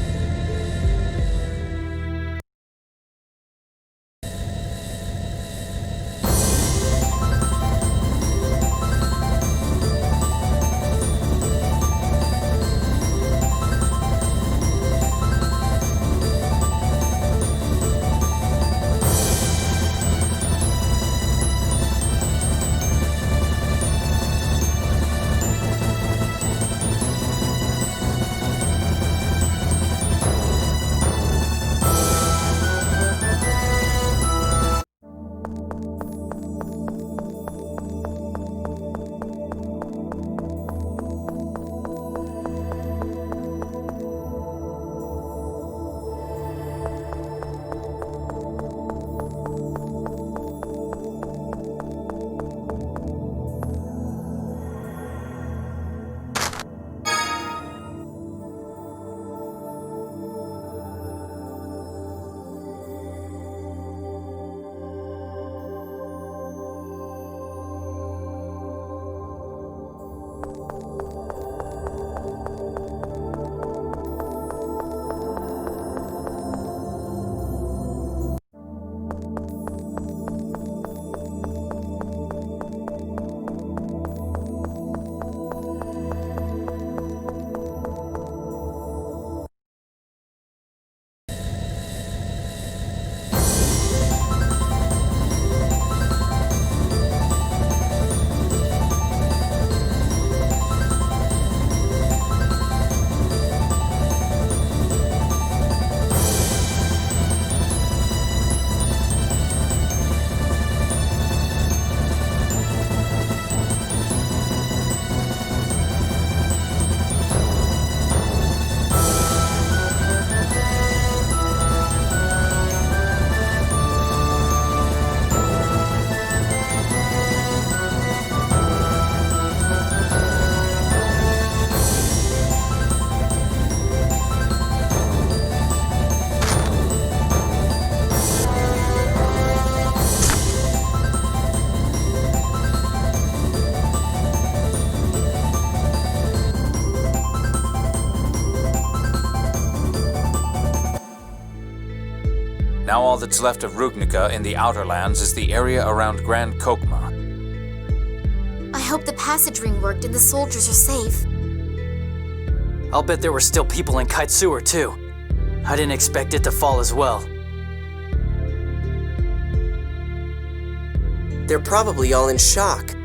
Now all that's left of Rugnica in the Outer Lands is the area around Grand Kokma. I hope the passage ring worked and the soldiers are safe. I'll bet there were still people in Kite Sewer, too. I didn't expect it to fall as well. They're probably all in shock.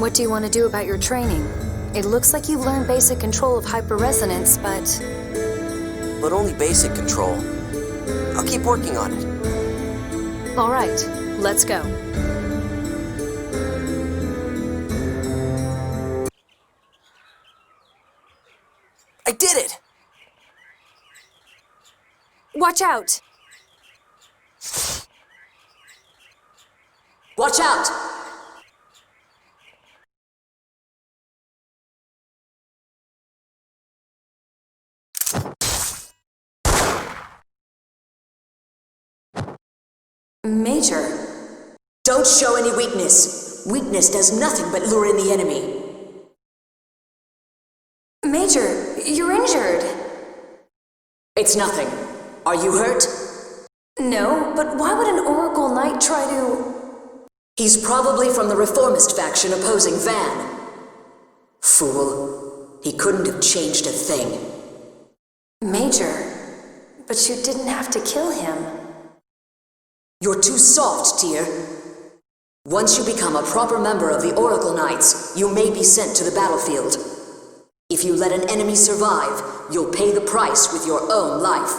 What do you want to do about your training? It looks like you've learned basic control of hyperresonance, but... But only basic control. I'll keep working on it. All right, let's go. I did it! Watch out! Watch out! Major. Don't show any weakness. Weakness does nothing but lure in the enemy. Major, you're injured. It's nothing. Are you hurt? No, but why would an Oracle Knight try to... He's probably from the Reformist faction opposing Van. Fool. He couldn't have changed a thing. Major, but you didn't have to kill him. You're too soft, Tyr. Once you become a proper member of the Oracle Knights, you may be sent to the battlefield. If you let an enemy survive, you'll pay the price with your own life.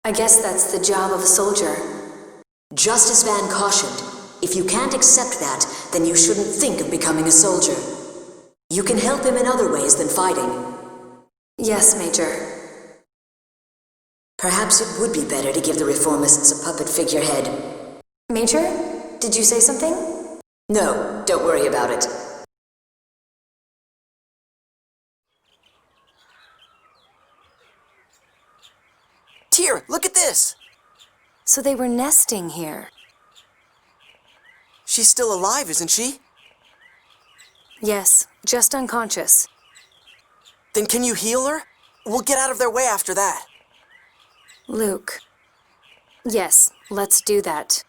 I guess that's the job of a soldier. Just as Van cautioned, if you can't accept that, then you shouldn't think of becoming a soldier. You can help him in other ways than fighting. Yes, Major. Perhaps it would be better to give the Reformists a puppet figurehead. Major, did you say something? No, don't worry about it. Tyr, look at this! So they were nesting here. She's still alive, isn't she? Yes, just unconscious. Then can you heal her? We'll get out of their way after that. Luke. Yes, let's do that.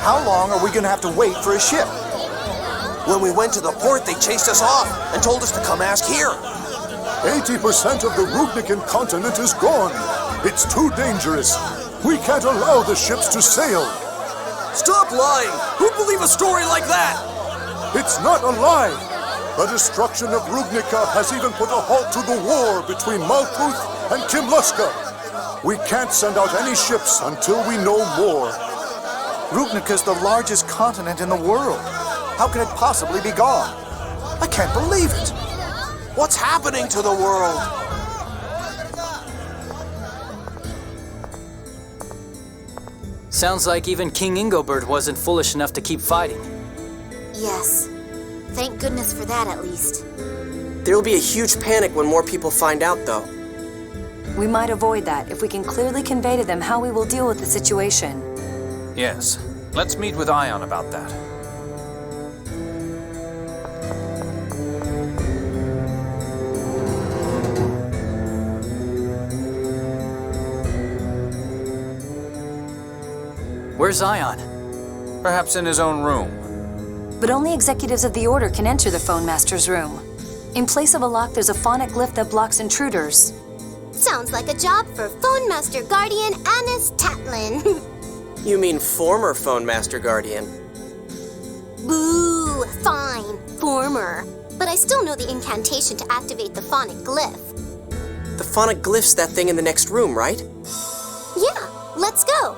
How long are we gonna have to wait for a ship? When we went to the port, they chased us off and told us to come ask here. 80% of the Rubnican continent is gone. It's too dangerous. We can't allow the ships to sail. Stop lying! Who'd believe a story like that? It's not a lie. The destruction of Rubnica has even put a halt to the war between Malkuth and Kimluska. We can't send out any ships until we know more. Rubnica's the largest continent in the world. How can it possibly be gone? I can't believe it. What's happening to the world? Sounds like even King Ingobert wasn't foolish enough to keep fighting. Yes. Thank goodness for that, at least. There'll be a huge panic when more people find out, though. We might avoid that if we can clearly convey to them how we will deal with the situation. Yes. Let's meet with Ion about that. Where's Ion? Perhaps in his own room. But only executives of the Order can enter the Phone Master's room. In place of a lock, there's a phonic glyph that blocks intruders. Sounds like a job for Phone Master Guardian Anis Tatlin. You mean former Phone Master Guardian? Boo! Fine, former. But I still know the incantation to activate the phonic glyph. The phonic glyph's that thing in the next room, right? Yeah, let's go.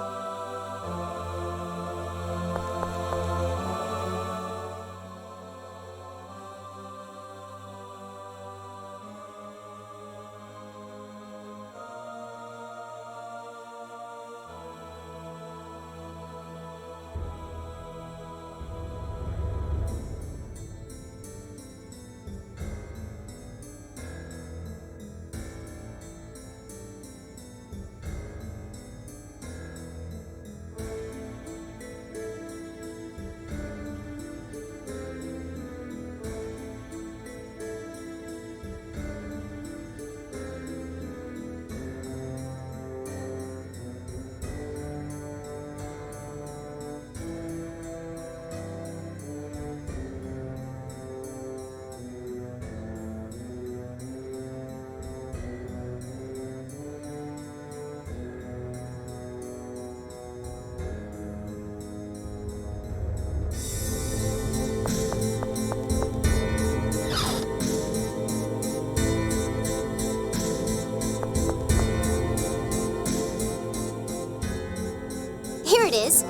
is.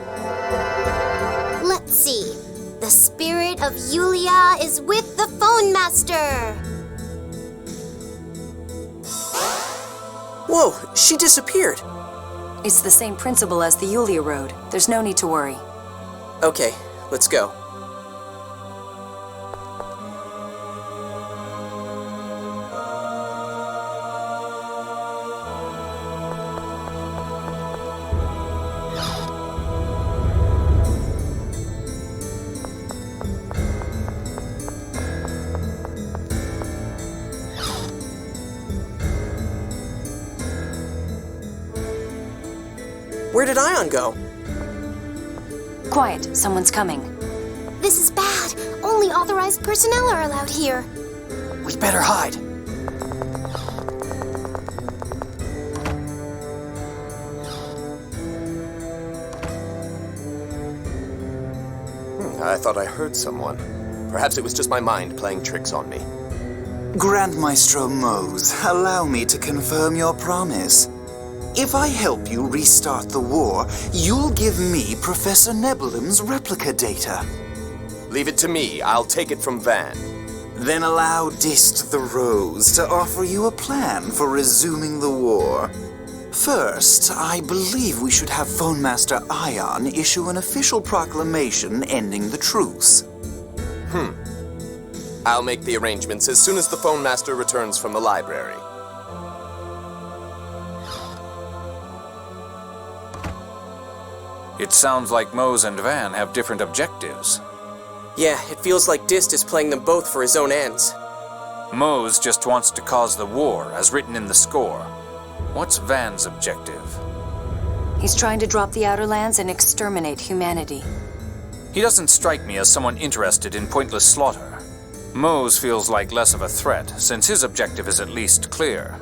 Let's see. The spirit of Yulia is with the Phone Master. Whoa, she disappeared. It's the same principle as the Yulia Road. There's no need to worry. Okay, let's go. Where did Ion go? Quiet, someone's coming. This is bad. Only authorized personnel are allowed here. We better hide. I thought I heard someone. Perhaps it was just my mind playing tricks on me. Grand Maestro Mose, allow me to confirm your promise. If I help you restart the war, you'll give me Professor Nebulim's replica data. Leave it to me. I'll take it from Van. Then allow Dist the Rose to offer you a plan for resuming the war. First, I believe we should have Phone Master Ion issue an official proclamation ending the truce. I'll make the arrangements as soon as the Phone Master returns from the library. It sounds like Mose and Van have different objectives. Yeah, it feels like Dist is playing them both for his own ends. Mose just wants to cause the war, as written in the score. What's Van's objective? He's trying to drop the Outer Lands and exterminate humanity. He doesn't strike me as someone interested in pointless slaughter. Mose feels like less of a threat, since his objective is at least clear.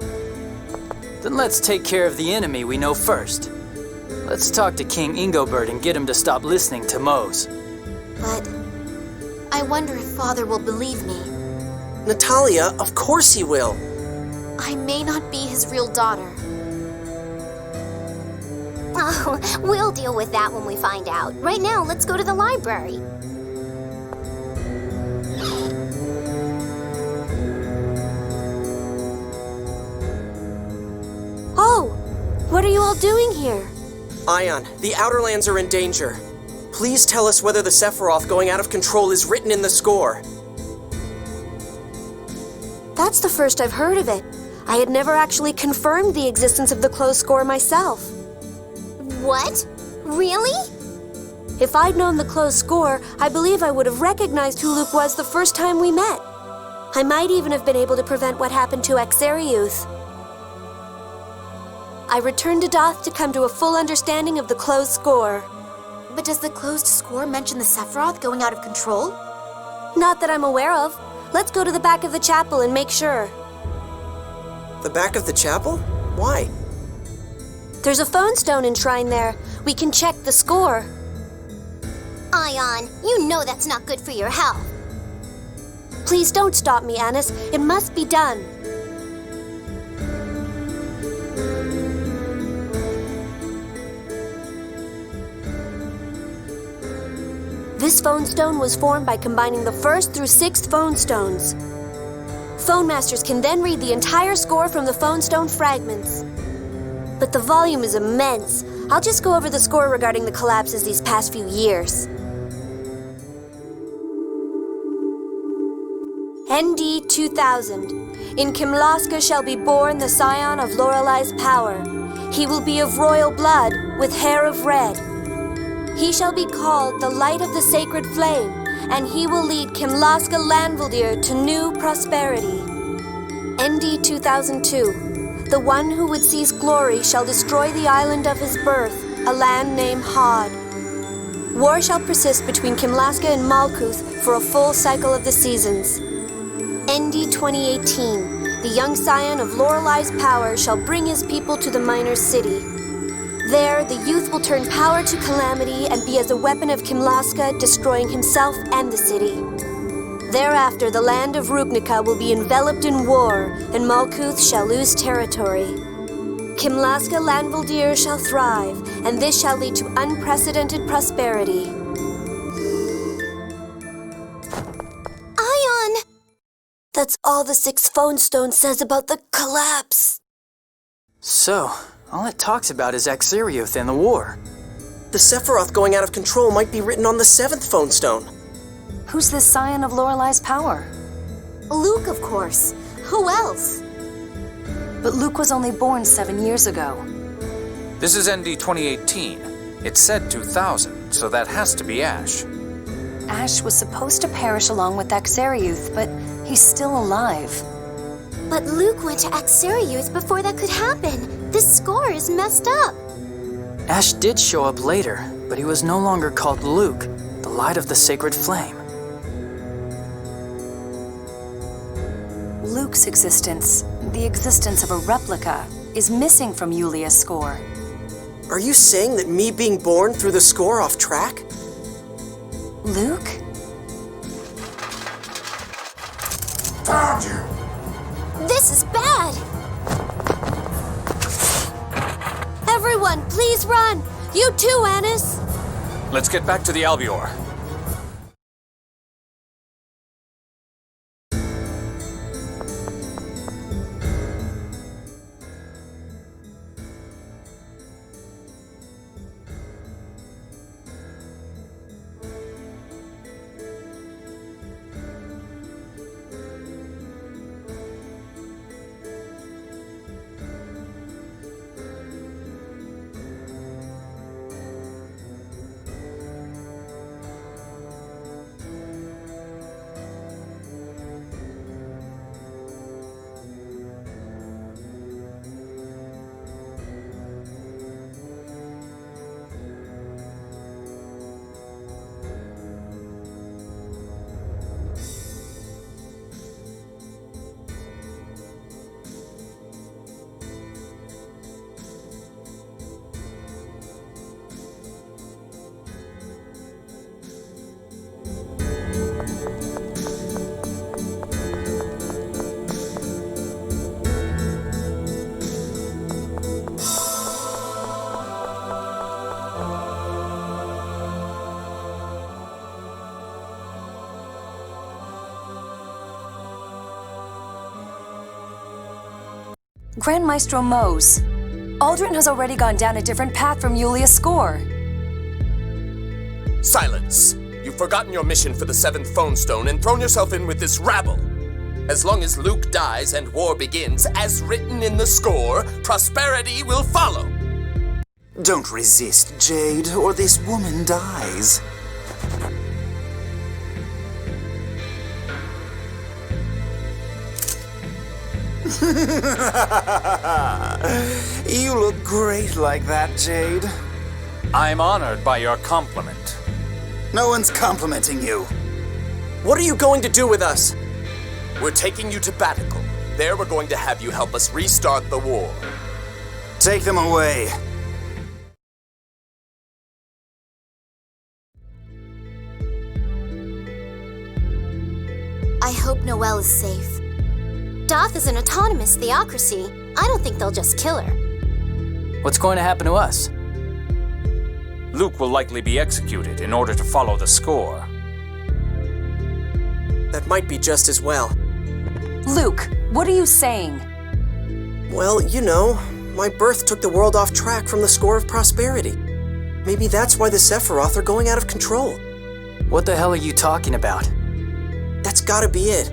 Then let's take care of the enemy we know first. Let's talk to King Ingobert and get him to stop listening to Mose. But I wonder if Father will believe me. Natalia, of course he will. I may not be his real daughter. Oh, we'll deal with that when we find out. Right now, let's go to the library. Oh, what are you all doing here? Ion, the Outer Lands are in danger. Please tell us whether the Sephiroth going out of control is written in the score. That's the first I've heard of it. I had never actually confirmed the existence of the closed score myself. What? Really? If I'd known the closed score, I believe I would have recognized who Luke was the first time we met. I might even have been able to prevent what happened to Exariuth. I returned to Doth to come to a full understanding of the closed score. But does the closed score mention the Sephiroth going out of control? Not that I'm aware of. Let's go to the back of the chapel and make sure. The back of the chapel? Why? There's a phone stone enshrined there. We can check the score. Ion, you know that's not good for your health. Please don't stop me, Anis. It must be done. This phone stone was formed by combining the 1st through 6th phone stones. Phone masters can then read the entire score from the phone stone fragments. But the volume is immense. I'll just go over the score regarding the collapses these past few years. ND 2000. In Kimlaska shall be born the scion of Lorelei's power. He will be of royal blood, with hair of red. He shall be called the light of the sacred flame, and he will lead Kimlaska Lanvaldir to new prosperity. ND 2002. The one who would seize glory shall destroy the island of his birth, a land named Hod. War shall persist between Kimlaska and Malkuth for a full cycle of the seasons. ND 2018. The young scion of Lorelei's power shall bring his people to the minor city. There, the youth will turn power to calamity and be as a weapon of Kimlaska, destroying himself and the city. Thereafter, the land of Rupnica will be enveloped in war, and Malkuth shall lose territory. Kimlaska Lanvaldir shall thrive, and this shall lead to unprecedented prosperity. Ion! That's all the 6 phone stone says about the collapse. So, all it talks about is Axarioth and the war. The Sephiroth going out of control might be written on the 7th phone stone. Who's this scion of Lorelei's power? Luke, of course. Who else? But Luke was only born 7 years ago. This is ND 2018. It said 2000, so that has to be Ash. Ash was supposed to perish along with Axarioth, but he's still alive. But Luke went to Axarioth before that could happen. This score is messed up. Ash did show up later, but he was no longer called Luke, the light of the sacred flame. Luke's existence, the existence of a replica, is missing from Yulia's score. Are you saying that me being born threw the score off track? Luke? Found you! This is bad! Everyone, please run! You too, Annis! Let's get back to the Albior. Grand Maestro Mose, Aldrin has already gone down a different path from Yulia's score. Silence! You've forgotten your mission for the 7th phone stone and thrown yourself in with this rabble. As long as Luke dies and war begins, as written in the score, prosperity will follow. Don't resist, Jade, or this woman dies. You look great like that, Jade. I'm honored by your compliment. No one's complimenting you. What are you going to do with us? We're taking you to Batical. There we're going to have you help us restart the war. Take them away. I hope Noelle is safe. Doth is an autonomous theocracy. I don't think they'll just kill her. What's going to happen to us? Luke will likely be executed in order to follow the score. That might be just as well. Luke, what are you saying? Well, you know, my birth took the world off track from the score of prosperity. Maybe that's why the Sephiroth are going out of control. What the hell are you talking about? That's gotta be it.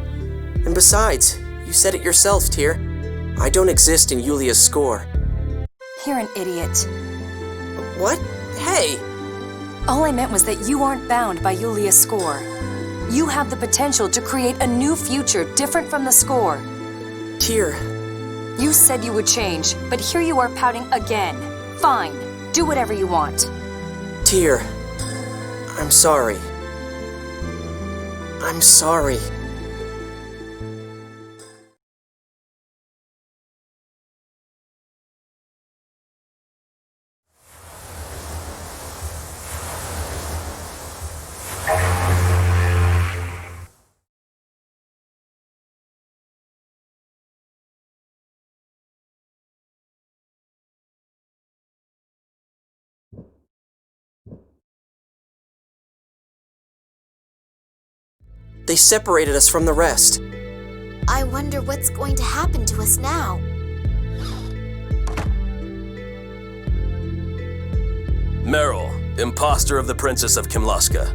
And besides, you said it yourself, Tyr. I don't exist in Yulia's score. You're an idiot. What? Hey! All I meant was that you aren't bound by Yulia's score. You have the potential to create a new future different from the score. Tyr. You said you would change, but here you are pouting again. Fine, do whatever you want. Tyr. I'm sorry. I'm sorry. They separated us from the rest. I wonder what's going to happen to us now. Meryl, imposter of the Princess of Kimlaska.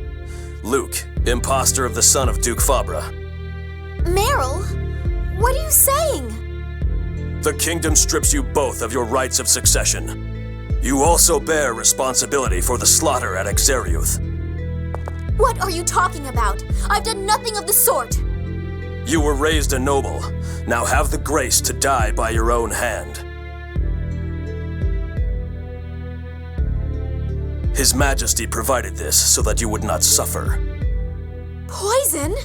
Luke, imposter of the son of Duke Fabra. Meryl? What are you saying? The kingdom strips you both of your rights of succession. You also bear responsibility for the slaughter at Exariuth. What are you talking about? I've done nothing of the sort. You were raised a noble. Now have the grace to die by your own hand. His Majesty provided this so that you would not suffer. Poison?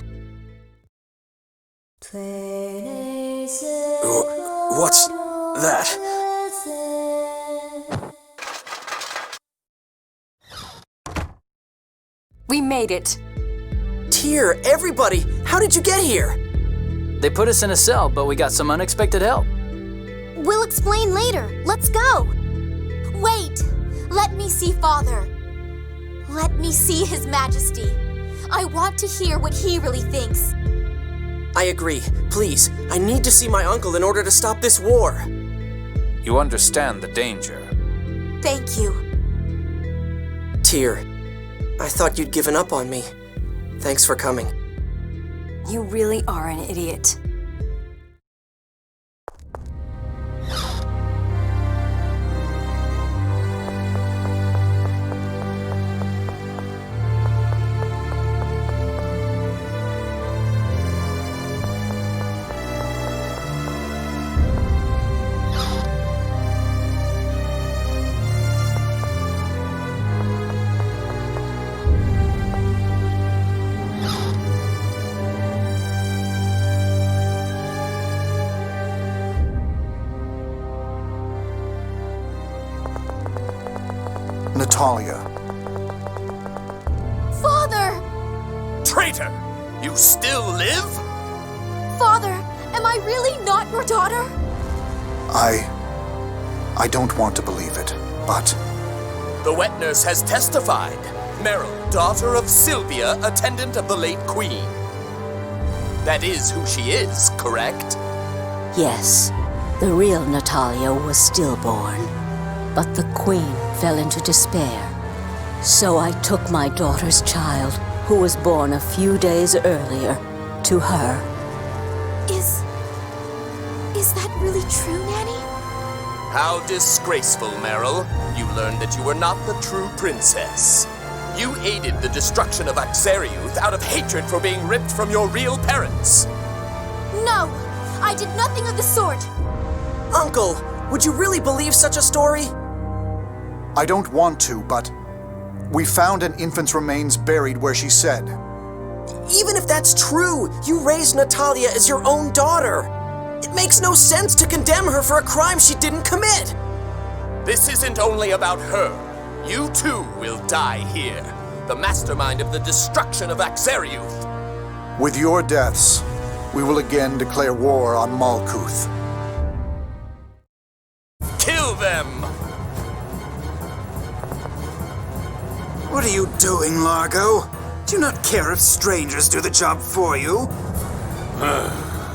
What's that? We made it. Tyr, everybody, how did you get here? They put us in a cell, but we got some unexpected help. We'll explain later. Let's go. Wait! Let me see Father. Let me see His Majesty. I want to hear what he really thinks. I agree. Please, I need to see my uncle in order to stop this war. You understand the danger. Thank you. Tyr, I thought you'd given up on me. Thanks for coming. You really are an idiot. Natalia. Father! Traitor! You still live? Father, am I really not your daughter? I don't want to believe it, but... The wet nurse has testified. Meryl, daughter of Sylvia, attendant of the late Queen. That is who she is, correct? Yes, the real Natalia was stillborn, but the Queen fell into despair. So I took my daughter's child, who was born a few days earlier, to her. Is that really true, Nanny? How disgraceful, Meryl. You learned that you were not the true princess. You aided the destruction of Exariuth out of hatred for being ripped from your real parents. No! I did nothing of the sort! Uncle, would you really believe such a story? I don't want to, but... We found an infant's remains buried where she said. Even if that's true, you raised Natalia as your own daughter. It makes no sense to condemn her for a crime she didn't commit. This isn't only about her. You too will die here. The mastermind of the destruction of Exariuth. With your deaths, we will again declare war on Malkuth. Kill them! What are you doing, Largo? Do you not care if strangers do the job for you?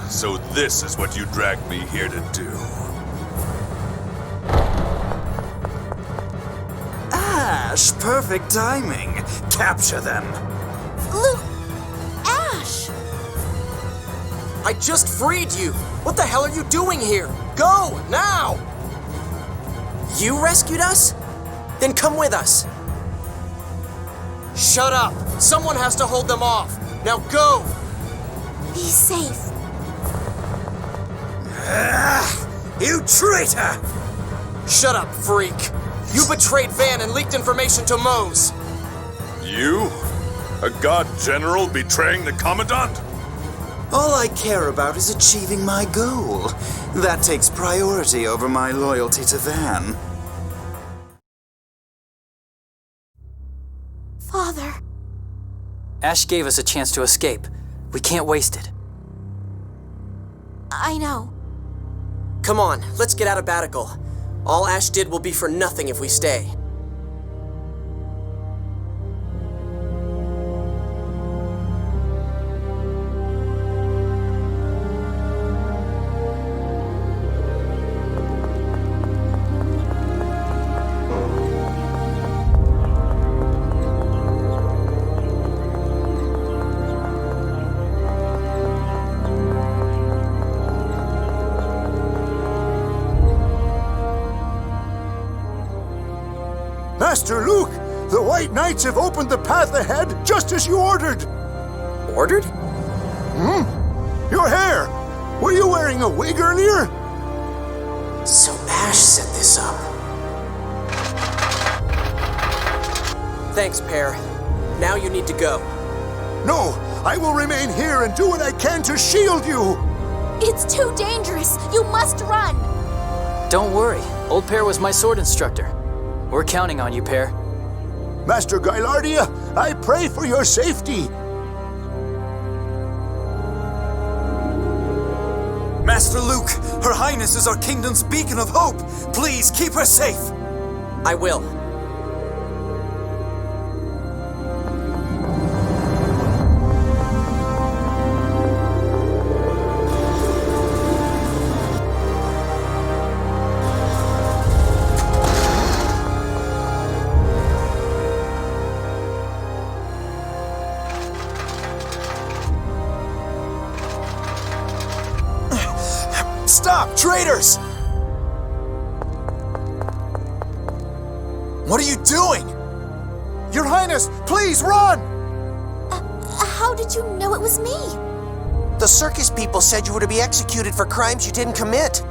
So this is what you dragged me here to do. Ash, perfect timing. Capture them. Luke! Ash! I just freed you. What the hell are you doing here? Go, now! You rescued us? Then come with us. Shut up! Someone has to hold them off. Now go! Be safe. You traitor! Shut up, freak. You betrayed Van and leaked information to Mose. You? A god general betraying the Commandant? All I care about is achieving my goal. That takes priority over my loyalty to Van. Father. Ash gave us a chance to escape. We can't waste it. I know. Come on, let's get out of Batical. All Ash did will be for nothing if we stay. Master Luke, the White Knights have opened the path ahead just as you ordered. Ordered? Your hair. Were you wearing a wig earlier? So Ash set this up. Thanks, Pear. Now you need to go. No, I will remain here and do what I can to shield you. It's too dangerous. You must run. Don't worry. Old Pear was my sword instructor. We're counting on you, Pear. Master Gylardia, I pray for your safety. Master Luke, Her Highness is our kingdom's beacon of hope. Please keep her safe. I will. Stop, traitors! What are you doing? Your Highness, please run! How did you know it was me? The circus people said you were to be executed for crimes you didn't commit.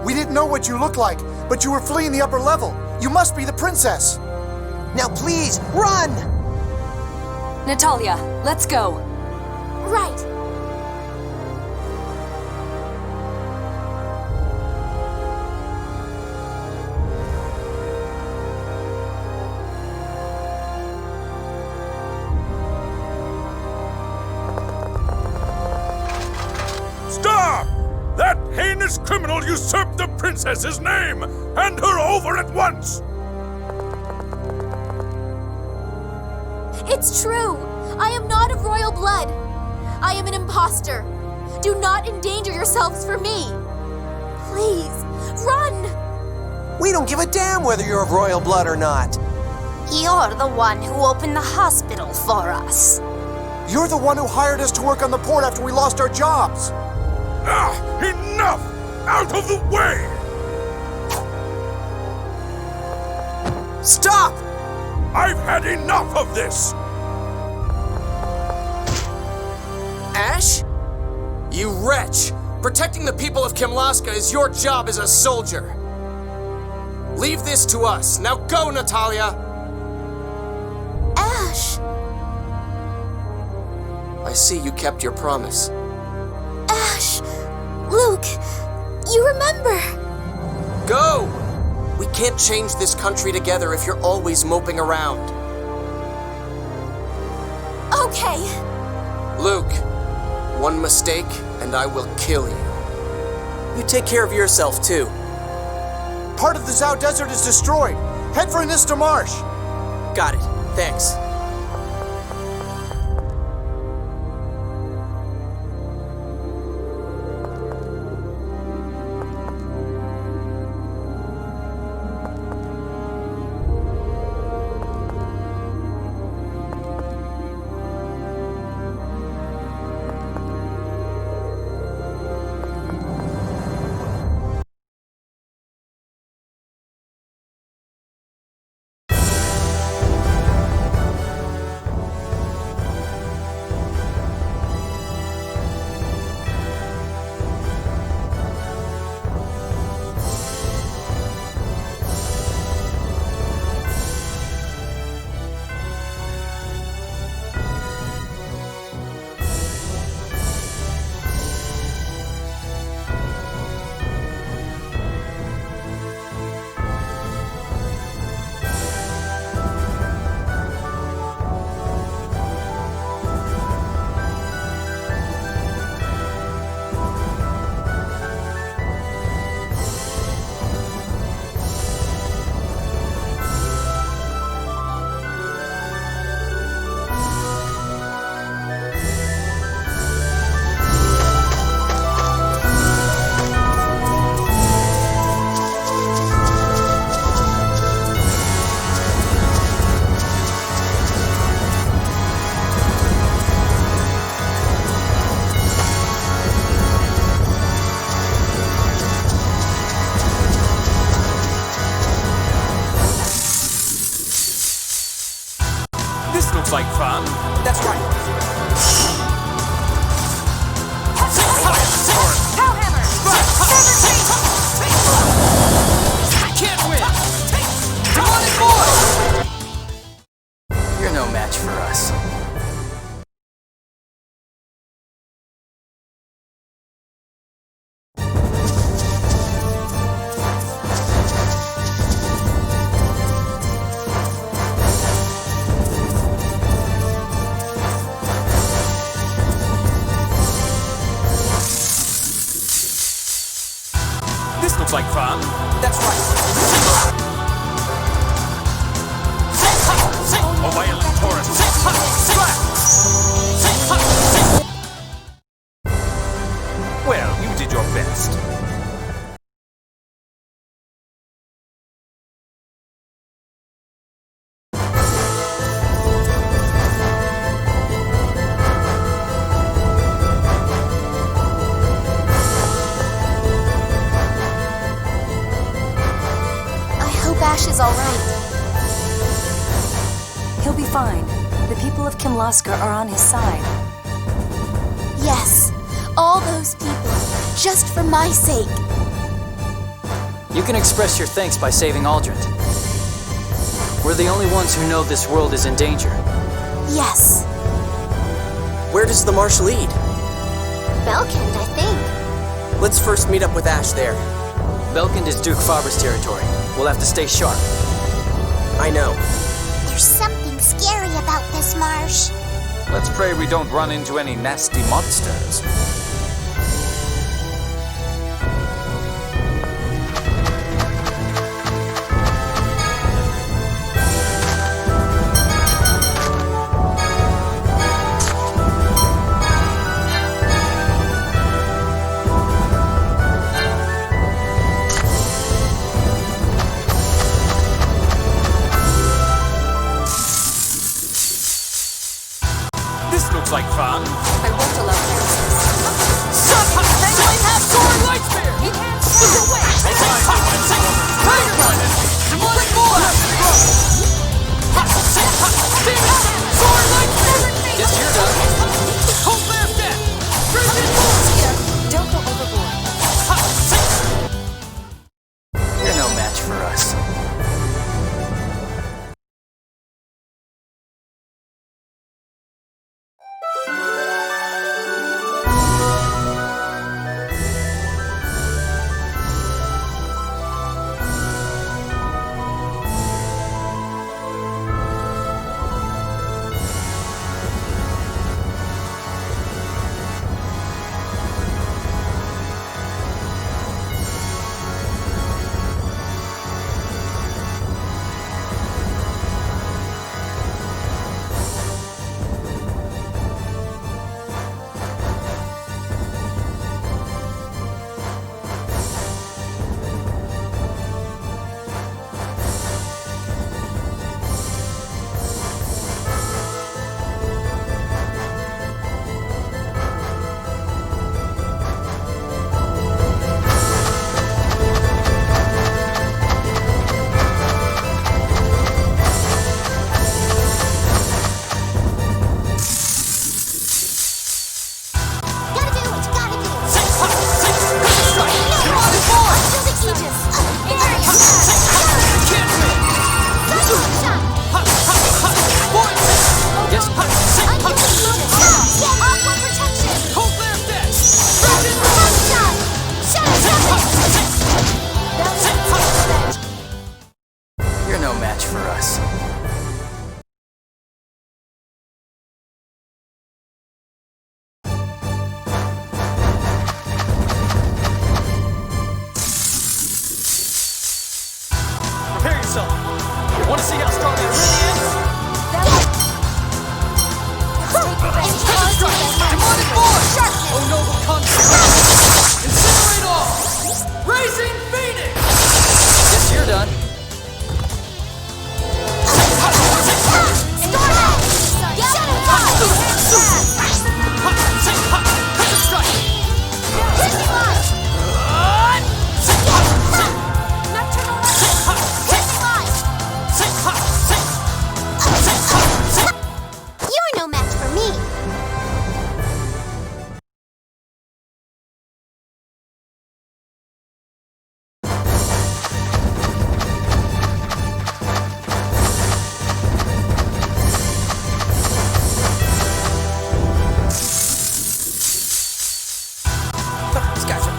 We didn't know what you looked like, but you were fleeing the upper level. You must be the princess. Now please, run! Natalia, let's go. Right. Stop! That heinous criminal usurped the princess's name! Hand her over at once! It's true. I am not of royal blood. I am an imposter. Do not endanger yourselves for me. Please, run! We don't give a damn whether you're of royal blood or not. You're the one who opened the hospital for us. You're the one who hired us to work on the port after we lost our jobs. Ah! Enough! Out of the way! Stop! I've had enough of this! Ash? You wretch! Protecting the people of Kimlaska is your job as a soldier. Leave this to us. Now go, Natalia! Ash! I see you kept your promise. Ash! Luke, you remember! Go! We can't change this country together if you're always moping around. Okay. Luke, one mistake and I will kill you. You take care of yourself too. Part of the Zao Desert is destroyed. Head for Nista Marsh. Got it. Thanks. That's right. Cowhammer! Can't win! Demonic Void! You're no match for us. This looks like fun. That's right. A violent torrent. Well, you did your best. I hope Ash is all right. He'll be fine. The people of Kimlaska are on his side. Yes, all those people, just for my sake. You can express your thanks by saving Aldrin. We're the only ones who know this world is in danger. Yes. Where does the march lead? Belkend, I think. Let's first meet up with Ash there. Belkend is Duke Faber's territory. We'll have to stay sharp. I know. There's something scary about this marsh. Let's pray we don't run into any nasty monsters. This looks like fun. I won't allow heresies.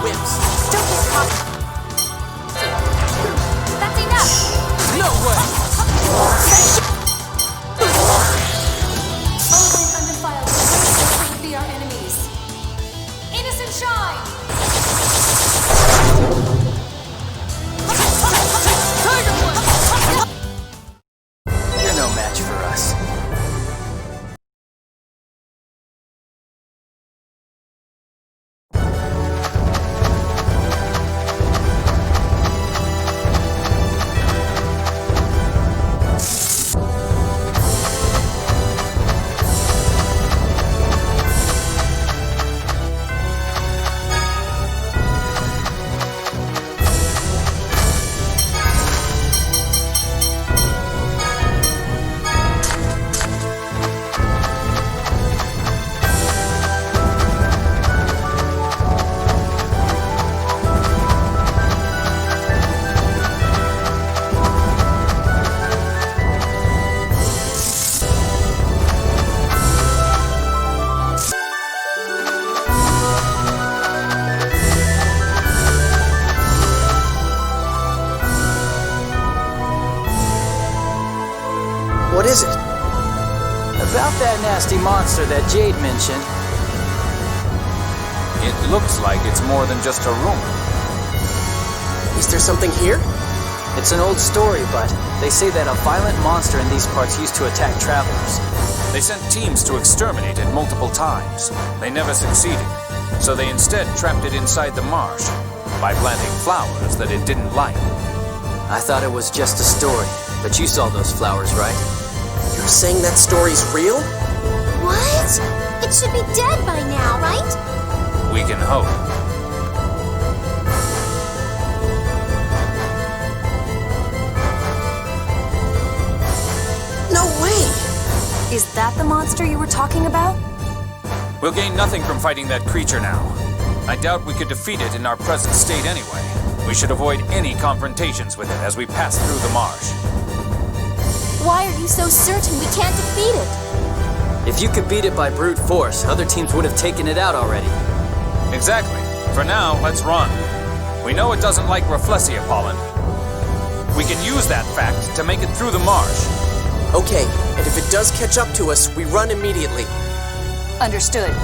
whips. Don't get caught. That's enough! No way! Open undefiled rivers will be our enemies. Innocent shine! You're no match for us. What is it? About that nasty monster that Jade mentioned. It looks like it's more than just a rumor. Is there something here? It's an old story, but they say that a violent monster in these parts used to attack travelers. They sent teams to exterminate it multiple times. They never succeeded, so they instead trapped it inside the marsh by planting flowers that it didn't like. I thought it was just a story, but you saw those flowers, right? You're saying that story's real? What? It should be dead by now, right? We can hope. No way! Is that the monster you were talking about? We'll gain nothing from fighting that creature now. I doubt we could defeat it in our present state anyway. We should avoid any confrontations with it as we pass through the marsh. Why are you so certain we can't defeat it? If you could beat it by brute force, other teams would have taken it out already. Exactly. For now, let's run. We know it doesn't like Rafflesia pollen. We can use that fact to make it through the marsh. Okay, and if it does catch up to us, we run immediately. Understood.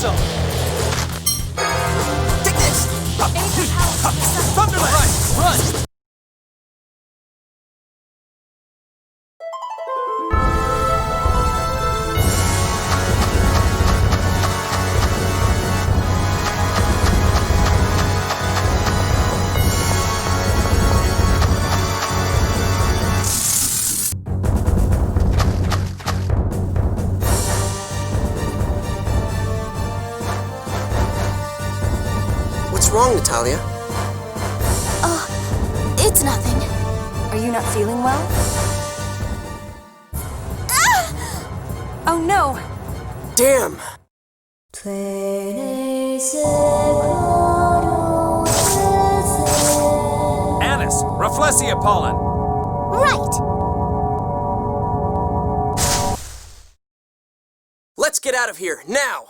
zone. Take this! Thunderlight! Right, run! What's wrong, Natalia? Oh, it's nothing. Are you not feeling well? Oh no! Damn! Anis, Rafflesia pollen! Right! Let's get out of here, now!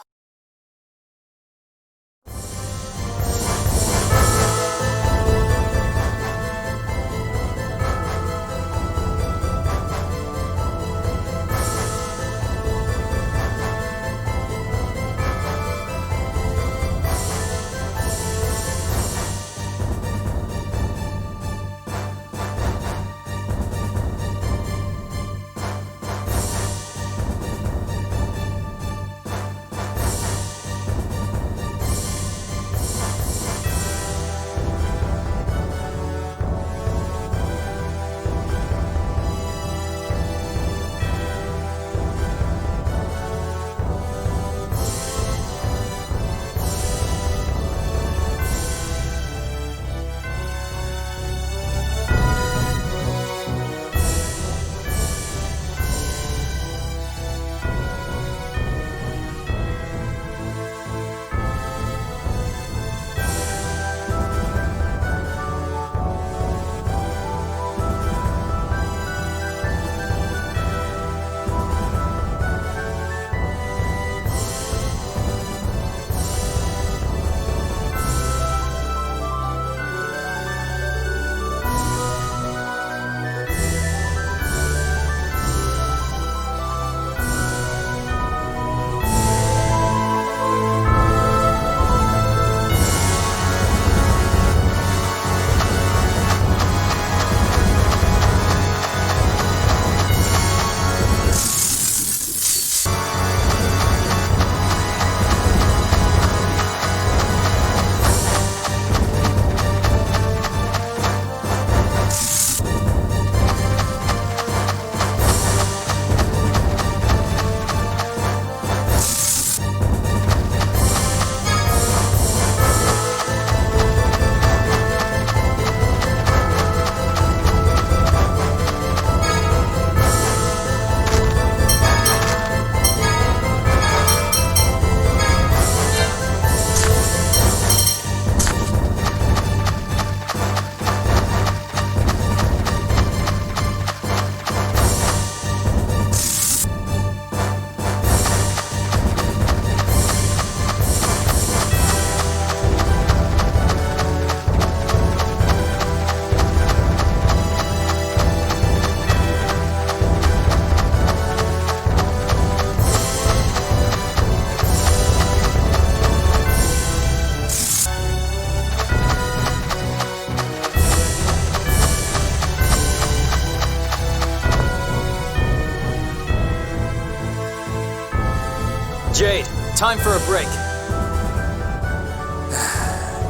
Jade, time for a break.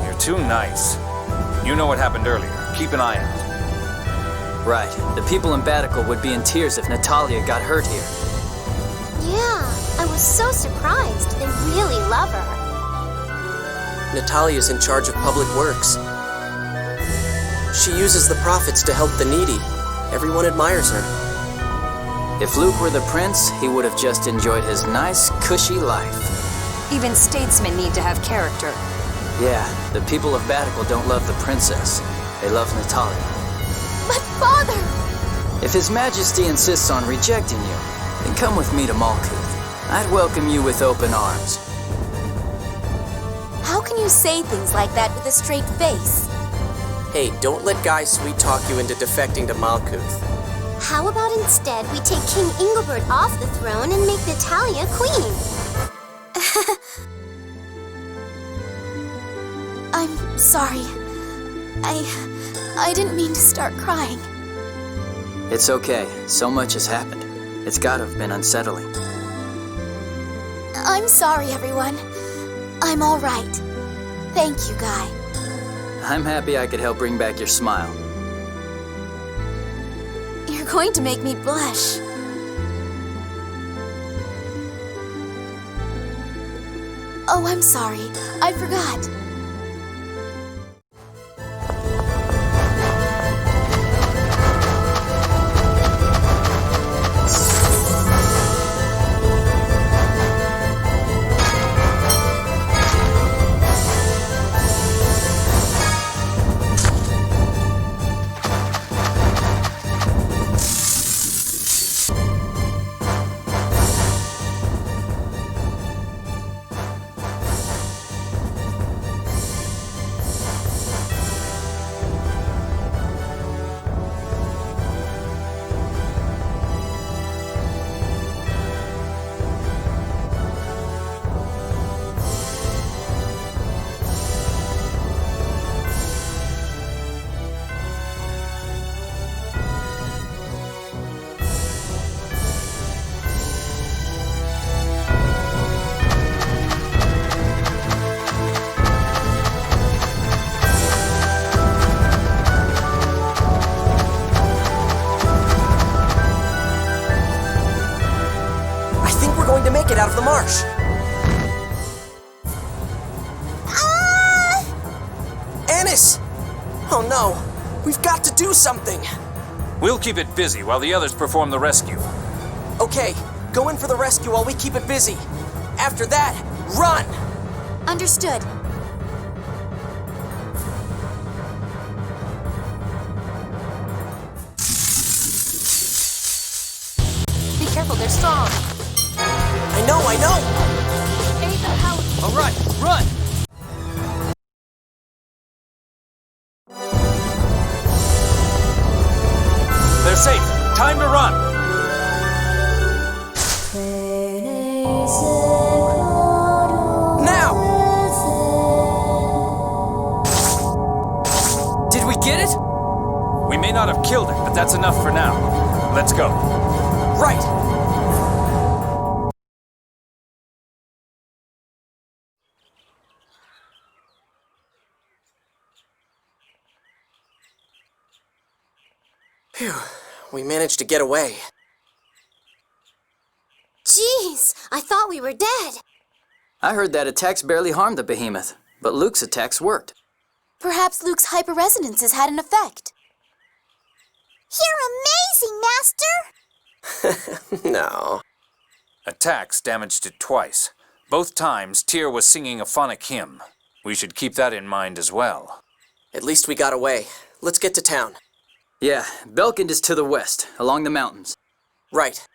You're too nice. You know what happened earlier. Keep an eye out. Right. The people in Batical would be in tears if Natalia got hurt here. Yeah, I was so surprised. They really love her. Natalia's in charge of public works. She uses the profits to help the needy. Everyone admires her. If Luke were the prince, he would have just enjoyed his nice, cushy life. Even statesmen need to have character. Yeah, the people of Batical don't love the princess. They love Natalia. But Father! If His Majesty insists on rejecting you, then come with me to Malkuth. I'd welcome you with open arms. How can you say things like that with a straight face? Hey, don't let Guy sweet talk you into defecting to Malkuth. How about instead we take King Ingilbert off the throne and make Natalia queen? Sorry. I didn't mean to start crying. It's okay. So much has happened. It's gotta have been unsettling. I'm sorry, everyone. I'm all right. Thank you, Guy. I'm happy I could help bring back your smile. You're going to make me blush. Oh, I'm sorry. I forgot. To make it out of the marsh. Anis! Oh no, we've got to do something. We'll keep it busy while the others perform the rescue. Okay, go in for the rescue while we keep it busy. After that, run! Understood. Be careful, they're strong. I know! Aid them, Howard. All right, run! They're safe. Time to run. Now! Did we get it? We may not have killed it, but that's enough for now. Let's go. Right! Phew, we managed to get away. Jeez, I thought we were dead. I heard that attacks barely harmed the behemoth, but Luke's attacks worked. Perhaps Luke's hyperresonances had an effect. You're amazing, Master! No. Attacks damaged it twice. Both times, Tyr was singing a phonic hymn. We should keep that in mind as well. At least we got away. Let's get to town. Yeah, Belkind is to the west, along the mountains. Right.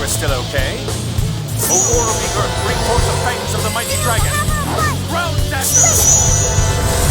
we're still okay. O war of the earth, bring forth the fangs of the mighty dragon. Ground dasher!